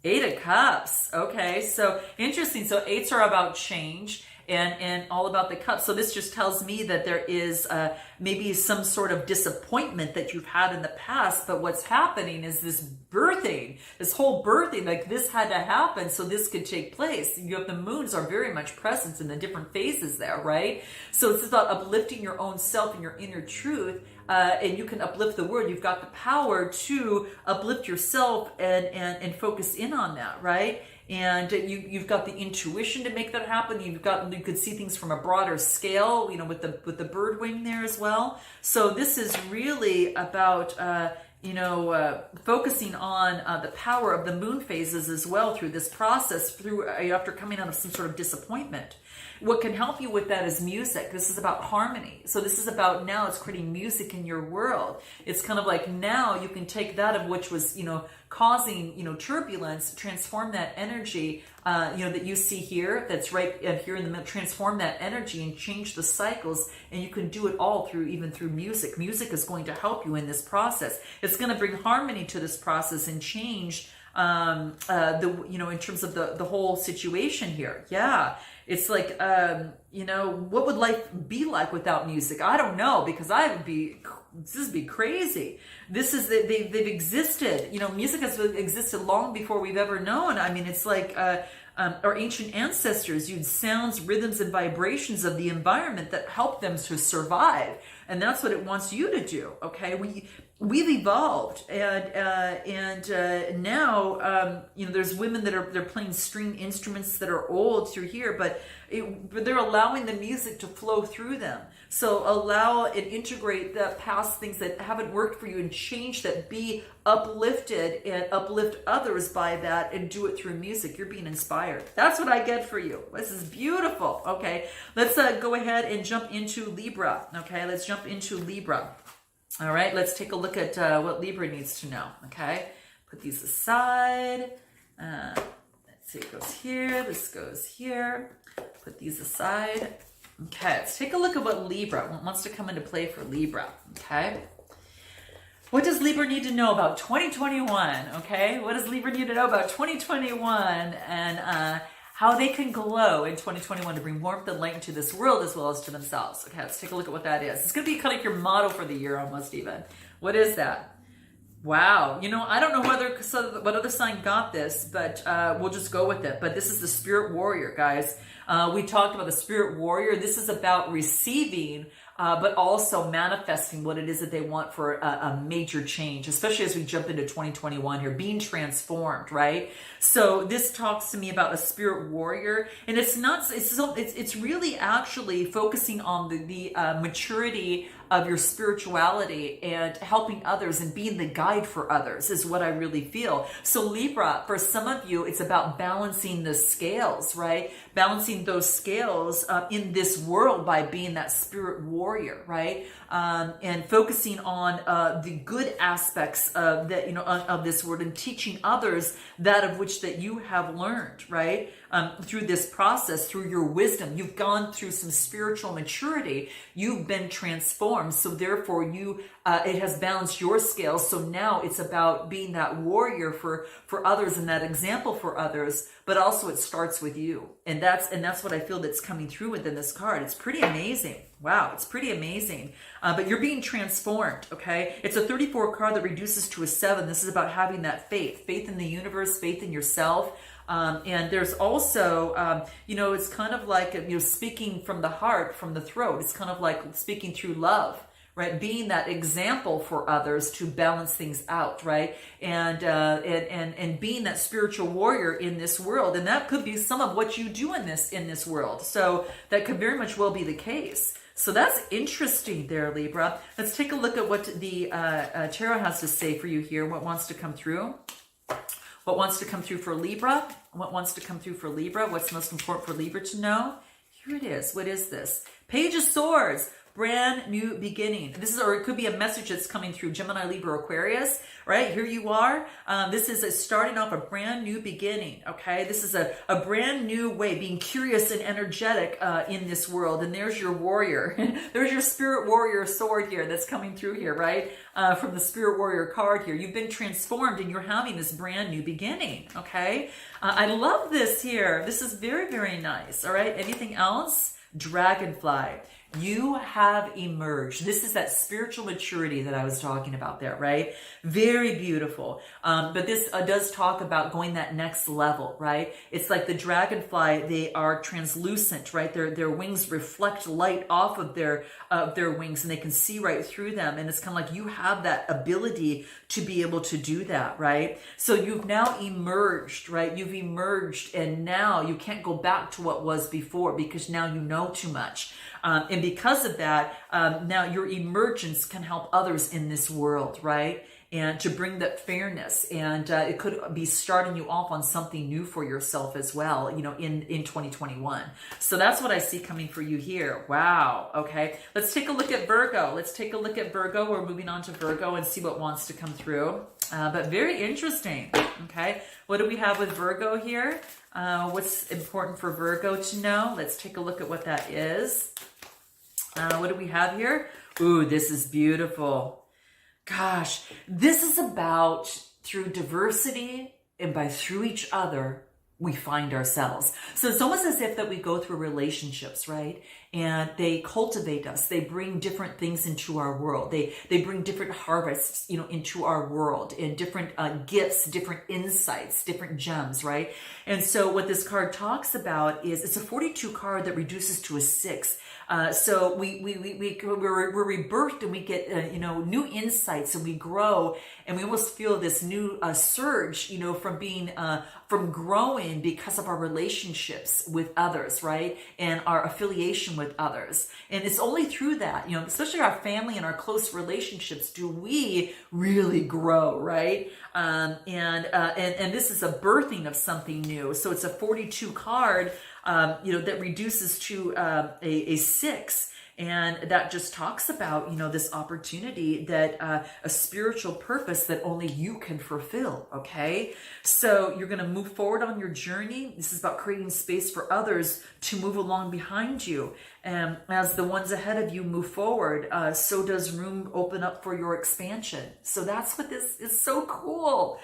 8 of Cups. Okay, so interesting. So 8s are about change. and all about the cup. So this just tells me that there is maybe some sort of disappointment that you've had in the past, but what's happening is this birthing, this whole birthing, like this had to happen so this could take place. You have the moons are very much present in the different phases there, right? So it's about uplifting your own self and your inner truth. And you can uplift the world. You've got the power to uplift yourself and focus in on that, right? And you've got the intuition to make that happen. You could see things from a broader scale, you know, with the bird wing there as well. So this is really about focusing on the power of the moon phases as well through this process, after coming out of some sort of disappointment. What can help you with that is music. This is about harmony. So this is about now it's creating music in your world. It's kind of like now you can take that of which was, causing, turbulence, transform that energy, that you see here, that's right here in the middle, transform that energy and change the cycles. And you can do it all even through music. Music is going to help you in this process. It's going to bring harmony to this process and change in terms of the whole situation here. Yeah. It's like, what would life be like without music? I don't know, because this would be crazy. They've existed, music has existed long before we've ever known. I mean, it's like, our ancient ancestors used sounds, rhythms, and vibrations of the environment that helped them to survive. And that's what it wants you to do. Okay. We've evolved, and now there's women they're playing string instruments that are old through here, but they're allowing the music to flow through them. So allow and integrate the past things that haven't worked for you and change that. Be uplifted and uplift others by that, and do it through music. You're being inspired. That's what I get for you. This is beautiful. Okay, let's go ahead and jump into Libra. Okay, let's jump into Libra. All right, let's take a look at what Libra needs to know, okay? Put these aside. Let's see, it goes here, this goes here. Put these aside. Okay, let's take a look at what Libra wants to come into play for Libra, okay? What does Libra need to know about 2021, okay? What does Libra need to know about 2021 and how they can glow in 2021 to bring warmth and light into this world as well as to themselves. Okay, let's take a look at what that is. It's going to be kind of like your motto for the year almost even. What is that? Wow. I don't know what other sign got this, but we'll just go with it. But this is the Spirit Warrior, guys. We talked about the Spirit Warrior. This is about receiving, but also manifesting what it is that they want for a major change, especially as we jump into 2021 here, being transformed, right? So this talks to me about a Spirit Warrior, and it's really actually focusing on the maturity of your spirituality and helping others and being the guide for others is what I really feel. So Libra, for some of you, it's about balancing the scales, right? Balancing those scales in this world by being that Spirit Warrior, right? And focusing on the good aspects of of this world, and teaching others that of which that you have learned, right? Through this process, through your wisdom, you've gone through some spiritual maturity. You've been transformed, so therefore it has balanced your scales. So now it's about being that warrior for others and that example for others. But also it starts with you, and that's what I feel that's coming through within this card. It's pretty amazing. Wow, it's pretty amazing. But you're being transformed, okay? It's a 34 card that reduces to a 7. This is about having that faith in the universe, faith in yourself. And there's also, it's kind of like, speaking from the heart, from the throat. It's kind of like speaking through love, right? Being that example for others to balance things out, right? And being that spiritual warrior in this world. And that could be some of what you do in this world. So that could very much well be the case. So that's interesting there, Libra. Let's take a look at what the tarot has to say for you here. What wants to come through? What wants to come through for Libra? What wants to come through for Libra? What's most important for Libra to know? Here it is. What is this? Page of Swords. brand new beginning. This is, or it could be a message that's coming through Gemini, Libra, Aquarius, right? Here you are. This is starting off a brand new beginning, okay? This is a brand new way, being curious and energetic in this world. And there's your warrior. There's your spirit warrior sword here that's coming through here, right? From the spirit warrior card here. You've been transformed and you're having this brand new beginning, okay? I love this here. This is very, very nice, all right? Anything else? Dragonfly. You have emerged. This is that spiritual maturity that I was talking about there, right? Very beautiful. But this does talk about going that next level, right? It's like the dragonfly, they are translucent, right? Their wings reflect light off of their wings and they can see right through them. And it's kind of like you have that ability to be able to do that, right? So you've now emerged, right? You've emerged and now you can't go back to what was before because now you know too much. And because of that, now your emergence can help others in this world, right? And to bring that fairness, and it could be starting you off on something new for yourself as well, you know, in 2021. So that's what I see coming for you here. Wow. Okay. Let's take a look at Virgo. Let's take a look at Virgo. We're moving on to Virgo and see what wants to come through. But very interesting. Okay. What do we have with Virgo here? What's important for Virgo to know? Let's take a look at what that is. What do we have here? Ooh, this is beautiful. Gosh, this is about through diversity and through each other, we find ourselves. So it's almost as if that we go through relationships, right? And they cultivate us. They bring different things into our world. They bring different harvests, you know, into our world, and different gifts, different insights, different gems, right? And so what this card talks about is it's a 42 card that reduces to a 6. So we're rebirthed and we get, you know, new insights, and we grow, and we almost feel this new surge, you know, from being, from growing because of our relationships with others, right? And our affiliation with others. And it's only through that, you know, especially our family and our close relationships, do we really grow, right? And this is a birthing of something new. So it's a 42 card, you know, that reduces to a 6. And that just talks about, you know, this opportunity that a spiritual purpose that only you can fulfill. Okay. So you're going to move forward on your journey. This is about creating space for others to move along behind you. And as the ones ahead of you move forward, so does room open up for your expansion. So that's what this is. So cool.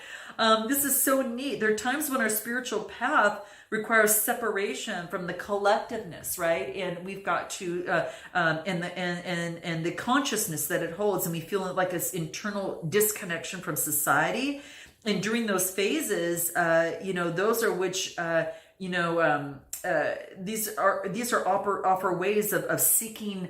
This is so neat. There are times when our spiritual path requires separation from the collectiveness, right? And we've got to and the consciousness that it holds, and we feel like this internal disconnection from society. And during those phases, you know, those are which you know, these are offer ways of seeking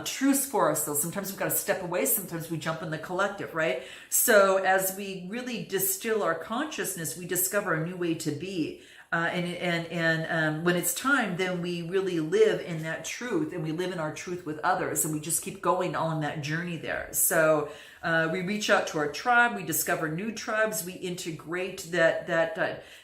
truths for ourselves. Sometimes we've got to step away. Sometimes we jump in the collective, right? So as we really distill our consciousness, we discover a new way to be. And when it's time, then we really live in that truth, and we live in our truth with others, and we just keep going on that journey there. So we reach out to our tribe, we discover new tribes, we integrate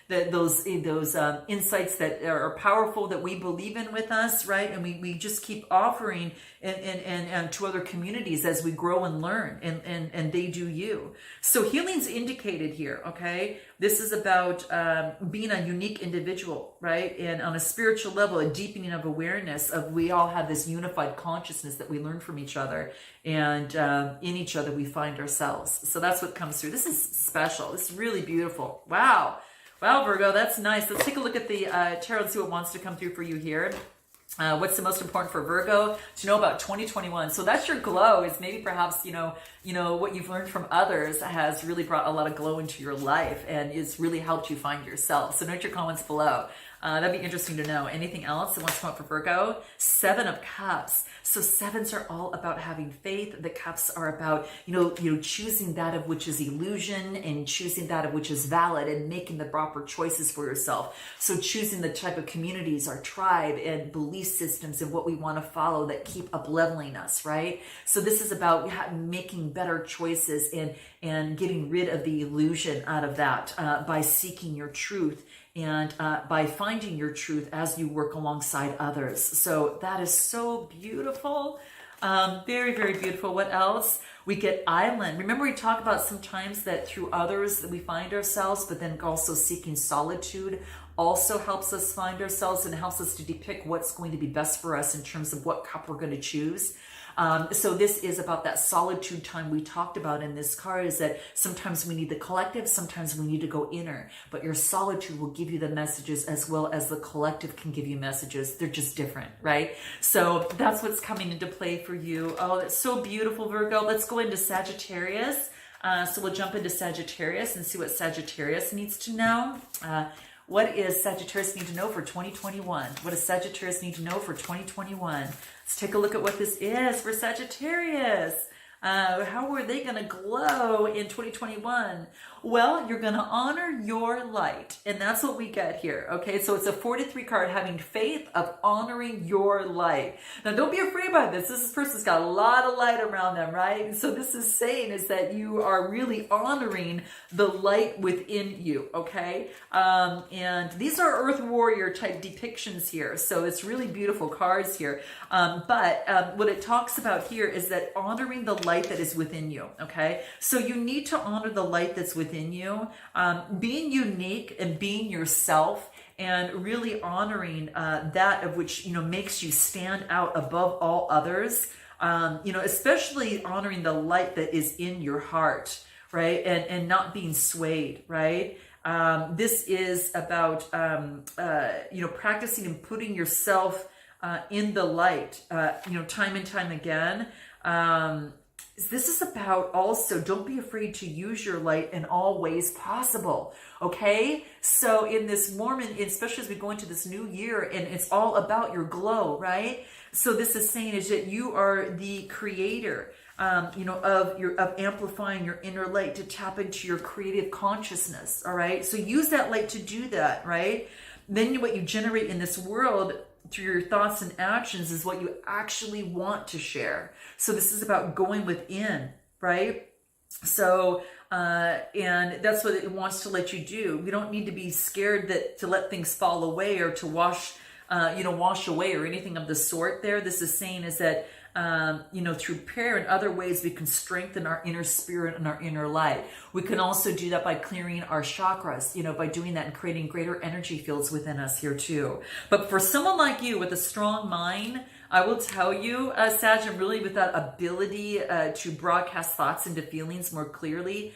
those insights that are powerful, that we believe in with us, right? And we just keep offering and to other communities as we grow and learn, and they do you. So healing's indicated here, okay? This is about being a unique individual, right? And on a spiritual level, a deepening of awareness of we all have this unified consciousness that we learn from each other, and in each other we find ourselves. So that's what comes through. This is special. This is really beautiful. Wow. Wow, Virgo, that's nice. Let's take a look at the tarot and see what wants to come through for you here. What's the most important for Virgo to know about 2021? So that's your glow. Is maybe perhaps, you know, what you've learned from others has really brought a lot of glow into your life, and it's really helped you find yourself. So note your comments below. That'd be interesting to know. Anything else that wants to come up for Virgo? 7 of Cups. So 7s are all about having faith. The Cups are about, you know, choosing that of which is illusion, and choosing that of which is valid, and making the proper choices for yourself. So choosing the type of communities, our tribe, and belief systems, and what we want to follow that keep up leveling us, right? So this is about making better choices and getting rid of the illusion out of that by seeking your truth, and by finding your truth as you work alongside others. So that is so beautiful. Very, very beautiful. What else? We get island. Remember, we talk about sometimes that through others that we find ourselves, but then also seeking solitude also helps us find ourselves and helps us to depict what's going to be best for us in terms of what cup we're going to choose. So this is about that solitude time we talked about in this card, is that sometimes we need the collective, sometimes we need to go inner, but your solitude will give you the messages as well as the collective can give you messages. They're just different, right? So that's what's coming into play for you. Oh, that's so beautiful, Virgo. Let's go into Sagittarius. So we'll jump into Sagittarius and see what Sagittarius needs to know. What is Sagittarius need to know for 2021? What does Sagittarius need to know for 2021? Let's take a look at what this is for Sagittarius. How are they going to glow in 2021? Well, you're going to honor your light. And that's what we get here. Okay, so it's a 4-3 card, having faith of honoring your light. Now, don't be afraid by this. This person's got a lot of light around them, right? So this is saying is that you are really honoring the light within you, okay? And these are Earth Warrior type depictions here. So it's really beautiful cards here. But what it talks about here is that honoring the light that is within you, okay? So you need to honor the light that's within you, being unique and being yourself, and really honoring that of which, you know, makes you stand out above all others, you know, especially honoring the light that is in your heart, right? And not being swayed, right? This is about, you know, practicing and putting yourself in the light, you know, time and time again. This is about also, don't be afraid to use your light in all ways possible, okay? So in this Mormon, especially as we go into this new year, and it's all about your glow, right? So this is saying is that you are the creator, you know, of amplifying your inner light to tap into your creative consciousness, all right? So use that light to do that, right? Then what you generate in this world through your thoughts and actions is what you actually want to share. So this is about going within, right? So, and that's what it wants to let you do. We don't need to be scared that to let things fall away or to wash away or anything of the sort there. This is saying is that, you know, through prayer and other ways, we can strengthen our inner spirit and our inner light. We can also do that by clearing our chakras, you know, by doing that and creating greater energy fields within us here too. But for someone like you with a strong mind, I will tell you, Sag, and really with that ability to broadcast thoughts into feelings more clearly,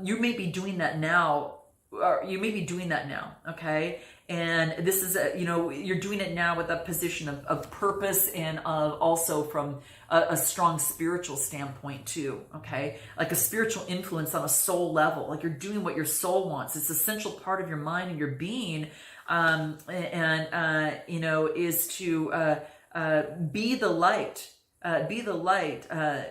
you may be doing that now. Or you may be doing that now, okay? And this is, you know, you're doing it now with a position of purpose and also from a strong spiritual standpoint too, okay? Like a spiritual influence on a soul level. Like you're doing what your soul wants. It's an essential part of your mind and your being, you know, is to be the light. Be the light,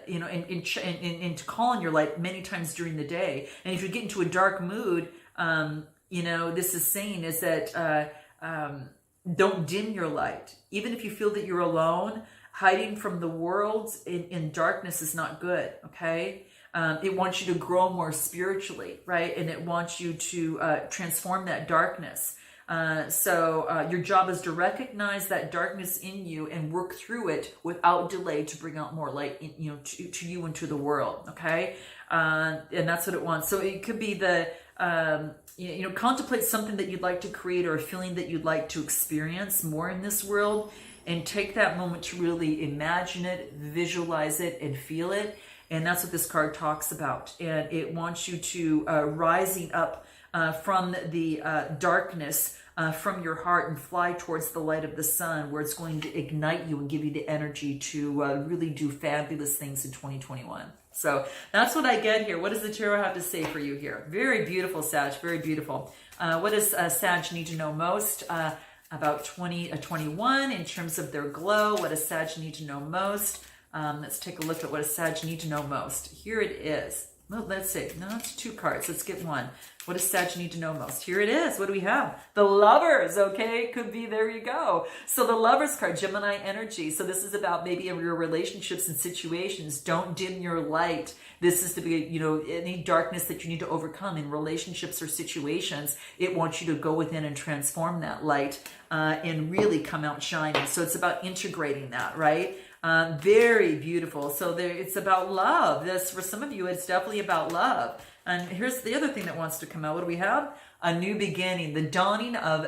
you know, and to call on your light many times during the day. And if you get into a dark mood, you know, this is saying is that don't dim your light. Even if you feel that you're alone, hiding from the world in darkness is not good, okay? It wants you to grow more spiritually, right? And it wants you to transform that darkness. So your job is to recognize that darkness in you and work through it without delay to bring out more light, you know, to you and to the world, okay? And that's what it wants. So it could be the you know, contemplate something that you'd like to create or a feeling that you'd like to experience more in this world, and take that moment to really imagine it, visualize it, and feel it. And that's what this card talks about. And it wants you to rising up from the darkness from your heart and fly towards the light of the sun, where it's going to ignite you and give you the energy to really do fabulous things in 2021. So that's what I get here. What does the tarot have to say for you here? Very beautiful, Sag. Very beautiful. What does Sag need to know most about 2021 in terms of their glow? What does Sag need to know most? Let's take a look at what does Sag need to know most. Here it is. Well, let's see. No, it's 2 cards. Let's get one. What does Sag need to know most? Here it is. What do we have? The Lovers, okay? Could be, there you go. So the Lovers card, Gemini energy. So this is about maybe in your relationships and situations. Don't dim your light. This is to be, you know, any darkness that you need to overcome in relationships or situations. It wants you to go within and transform that light and really come out shining. So it's about integrating that, right? Very beautiful. So there, it's about love. This, for some of you, it's definitely about love. And here's the other thing that wants to come out. What do we have? A new beginning, the dawning of,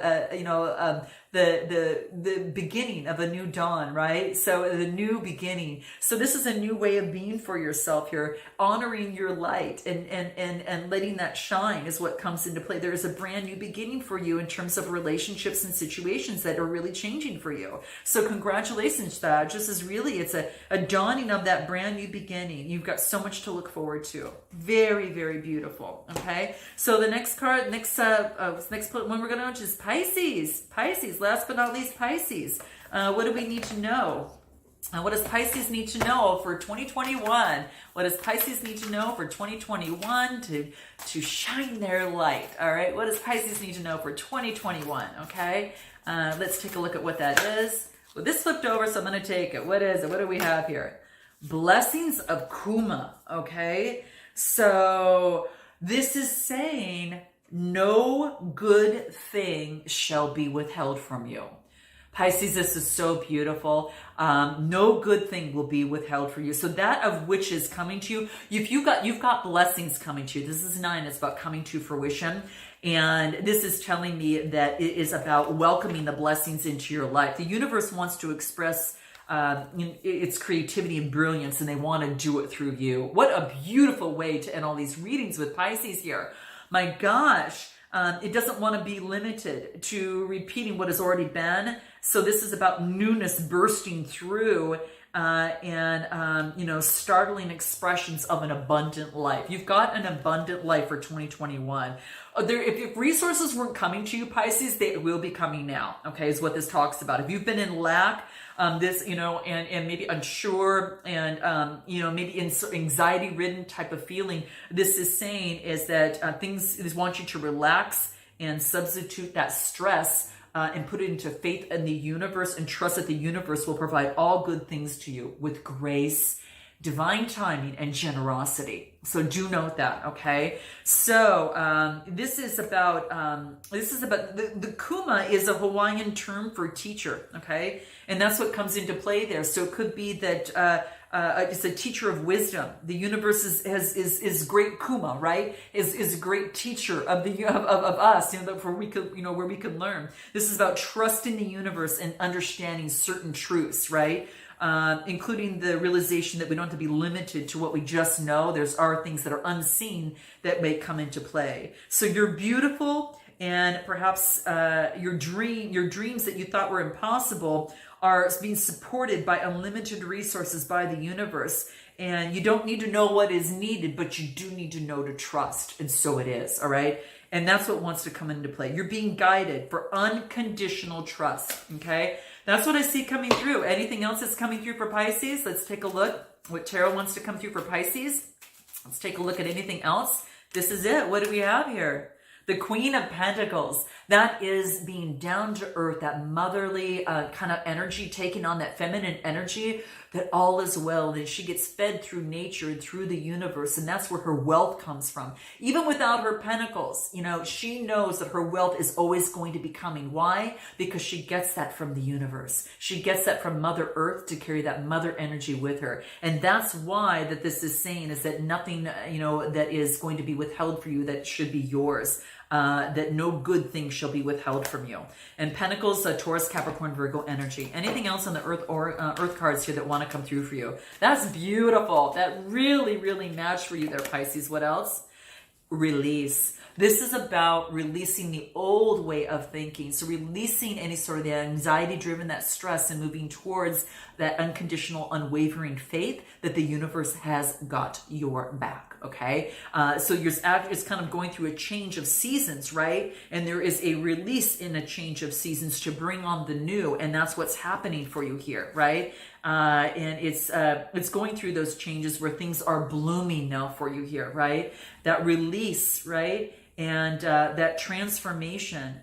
the beginning of a new dawn, right? So the new beginning. So this is a new way of being for yourself here, honoring your light and letting that shine is what comes into play. There is a brand new beginning for you in terms of relationships and situations that are really changing for you. So congratulations, Sag. This is really, it's a dawning of that brand new beginning. You've got so much to look forward to. Very, very beautiful. Okay. So the next card, next one we're going to is Pisces. Pisces. Last but not least, Pisces. What do we need to know? What does Pisces need to know for 2021? What does Pisces need to know for 2021 to shine their light? All right. What does Pisces need to know for 2021? Okay. Let's take a look at what that is. Well, this flipped over, so I'm going to take it. What is it? What do we have here? Blessings of Kuma. Okay. So this is saying no good thing shall be withheld from you. Pisces, this is so beautiful. No good thing will be withheld for you. So that of which is coming to you, you've got blessings coming to you. This is 9. It's about coming to fruition. And this is telling me that it is about welcoming the blessings into your life. The universe wants to express its creativity and brilliance, and they want to do it through you. What a beautiful way to end all these readings with Pisces here. My gosh, it doesn't want to be limited to repeating what has already been. So this is about newness bursting through and startling expressions of an abundant life. You've got an abundant life for 2021. If resources weren't coming to you, Pisces, they will be coming now, okay, is what this talks about. If you've been in lack, and maybe unsure and, maybe in anxiety-ridden type of feeling, this is saying is that things want you to relax and substitute that stress and put it into faith in the universe and trust that the universe will provide all good things to you with grace, divine timing, and generosity. So do note that, okay? So this is about the Kuma is a Hawaiian term for teacher, okay? And that's what comes into play there. So it could be that it's a teacher of wisdom. The universe is great Kuma, right? Is a great teacher of us, where we could learn. This is about trusting the universe and understanding certain truths, right? Including the realization that we don't have to be limited to what we just know. There's are things that are unseen that may come into play. So you're beautiful, and perhaps your dreams that you thought were impossible are being supported by unlimited resources by the universe. And you don't need to know what is needed, but you do need to know to trust. And so it is, all right? And that's what wants to come into play. You're being guided for unconditional trust, okay? That's what I see coming through. Anything else that's coming through for Pisces? Let's take a look what tarot wants to come through for Pisces. Let's take a look at anything else. This is it. What do we have here? The Queen of Pentacles. That is being down to earth, that motherly kind of energy, taking on that feminine energy, that all is well, that she gets fed through nature and through the universe. And that's where her wealth comes from. Even without her pentacles, she knows that her wealth is always going to be coming. Why? Because she gets that from the universe. She gets that from Mother Earth to carry that mother energy with her. And that's why that this is saying is that nothing, that is going to be withheld for you that should be yours. That no good thing shall be withheld from you. And Pentacles, Taurus, Capricorn, Virgo energy. Anything else on the Earth cards here that want to come through for you? That's beautiful. That really, really matched for you there, Pisces. What else? Release. This is about releasing the old way of thinking. So releasing any sort of the anxiety driven, that stress, and moving towards that unconditional, unwavering faith that the universe has got your back. Okay. So it's kind of going through a change of seasons, right? And there is a release in a change of seasons to bring on the new. And that's what's happening for you here, right? And it's going through those changes where things are blooming now for you here, right? That release, right? And that transformation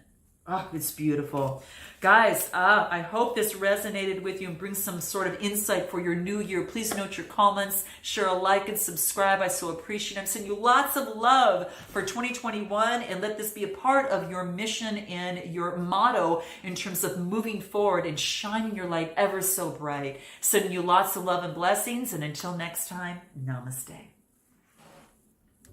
Oh, it's beautiful. Guys, I hope this resonated with you and brings some sort of insight for your new year. Please note your comments, share a like, and subscribe. I so appreciate it. I'm sending you lots of love for 2021, and let this be a part of your mission and your motto in terms of moving forward and shining your light ever so bright. Sending you lots of love and blessings, and until next time, namaste.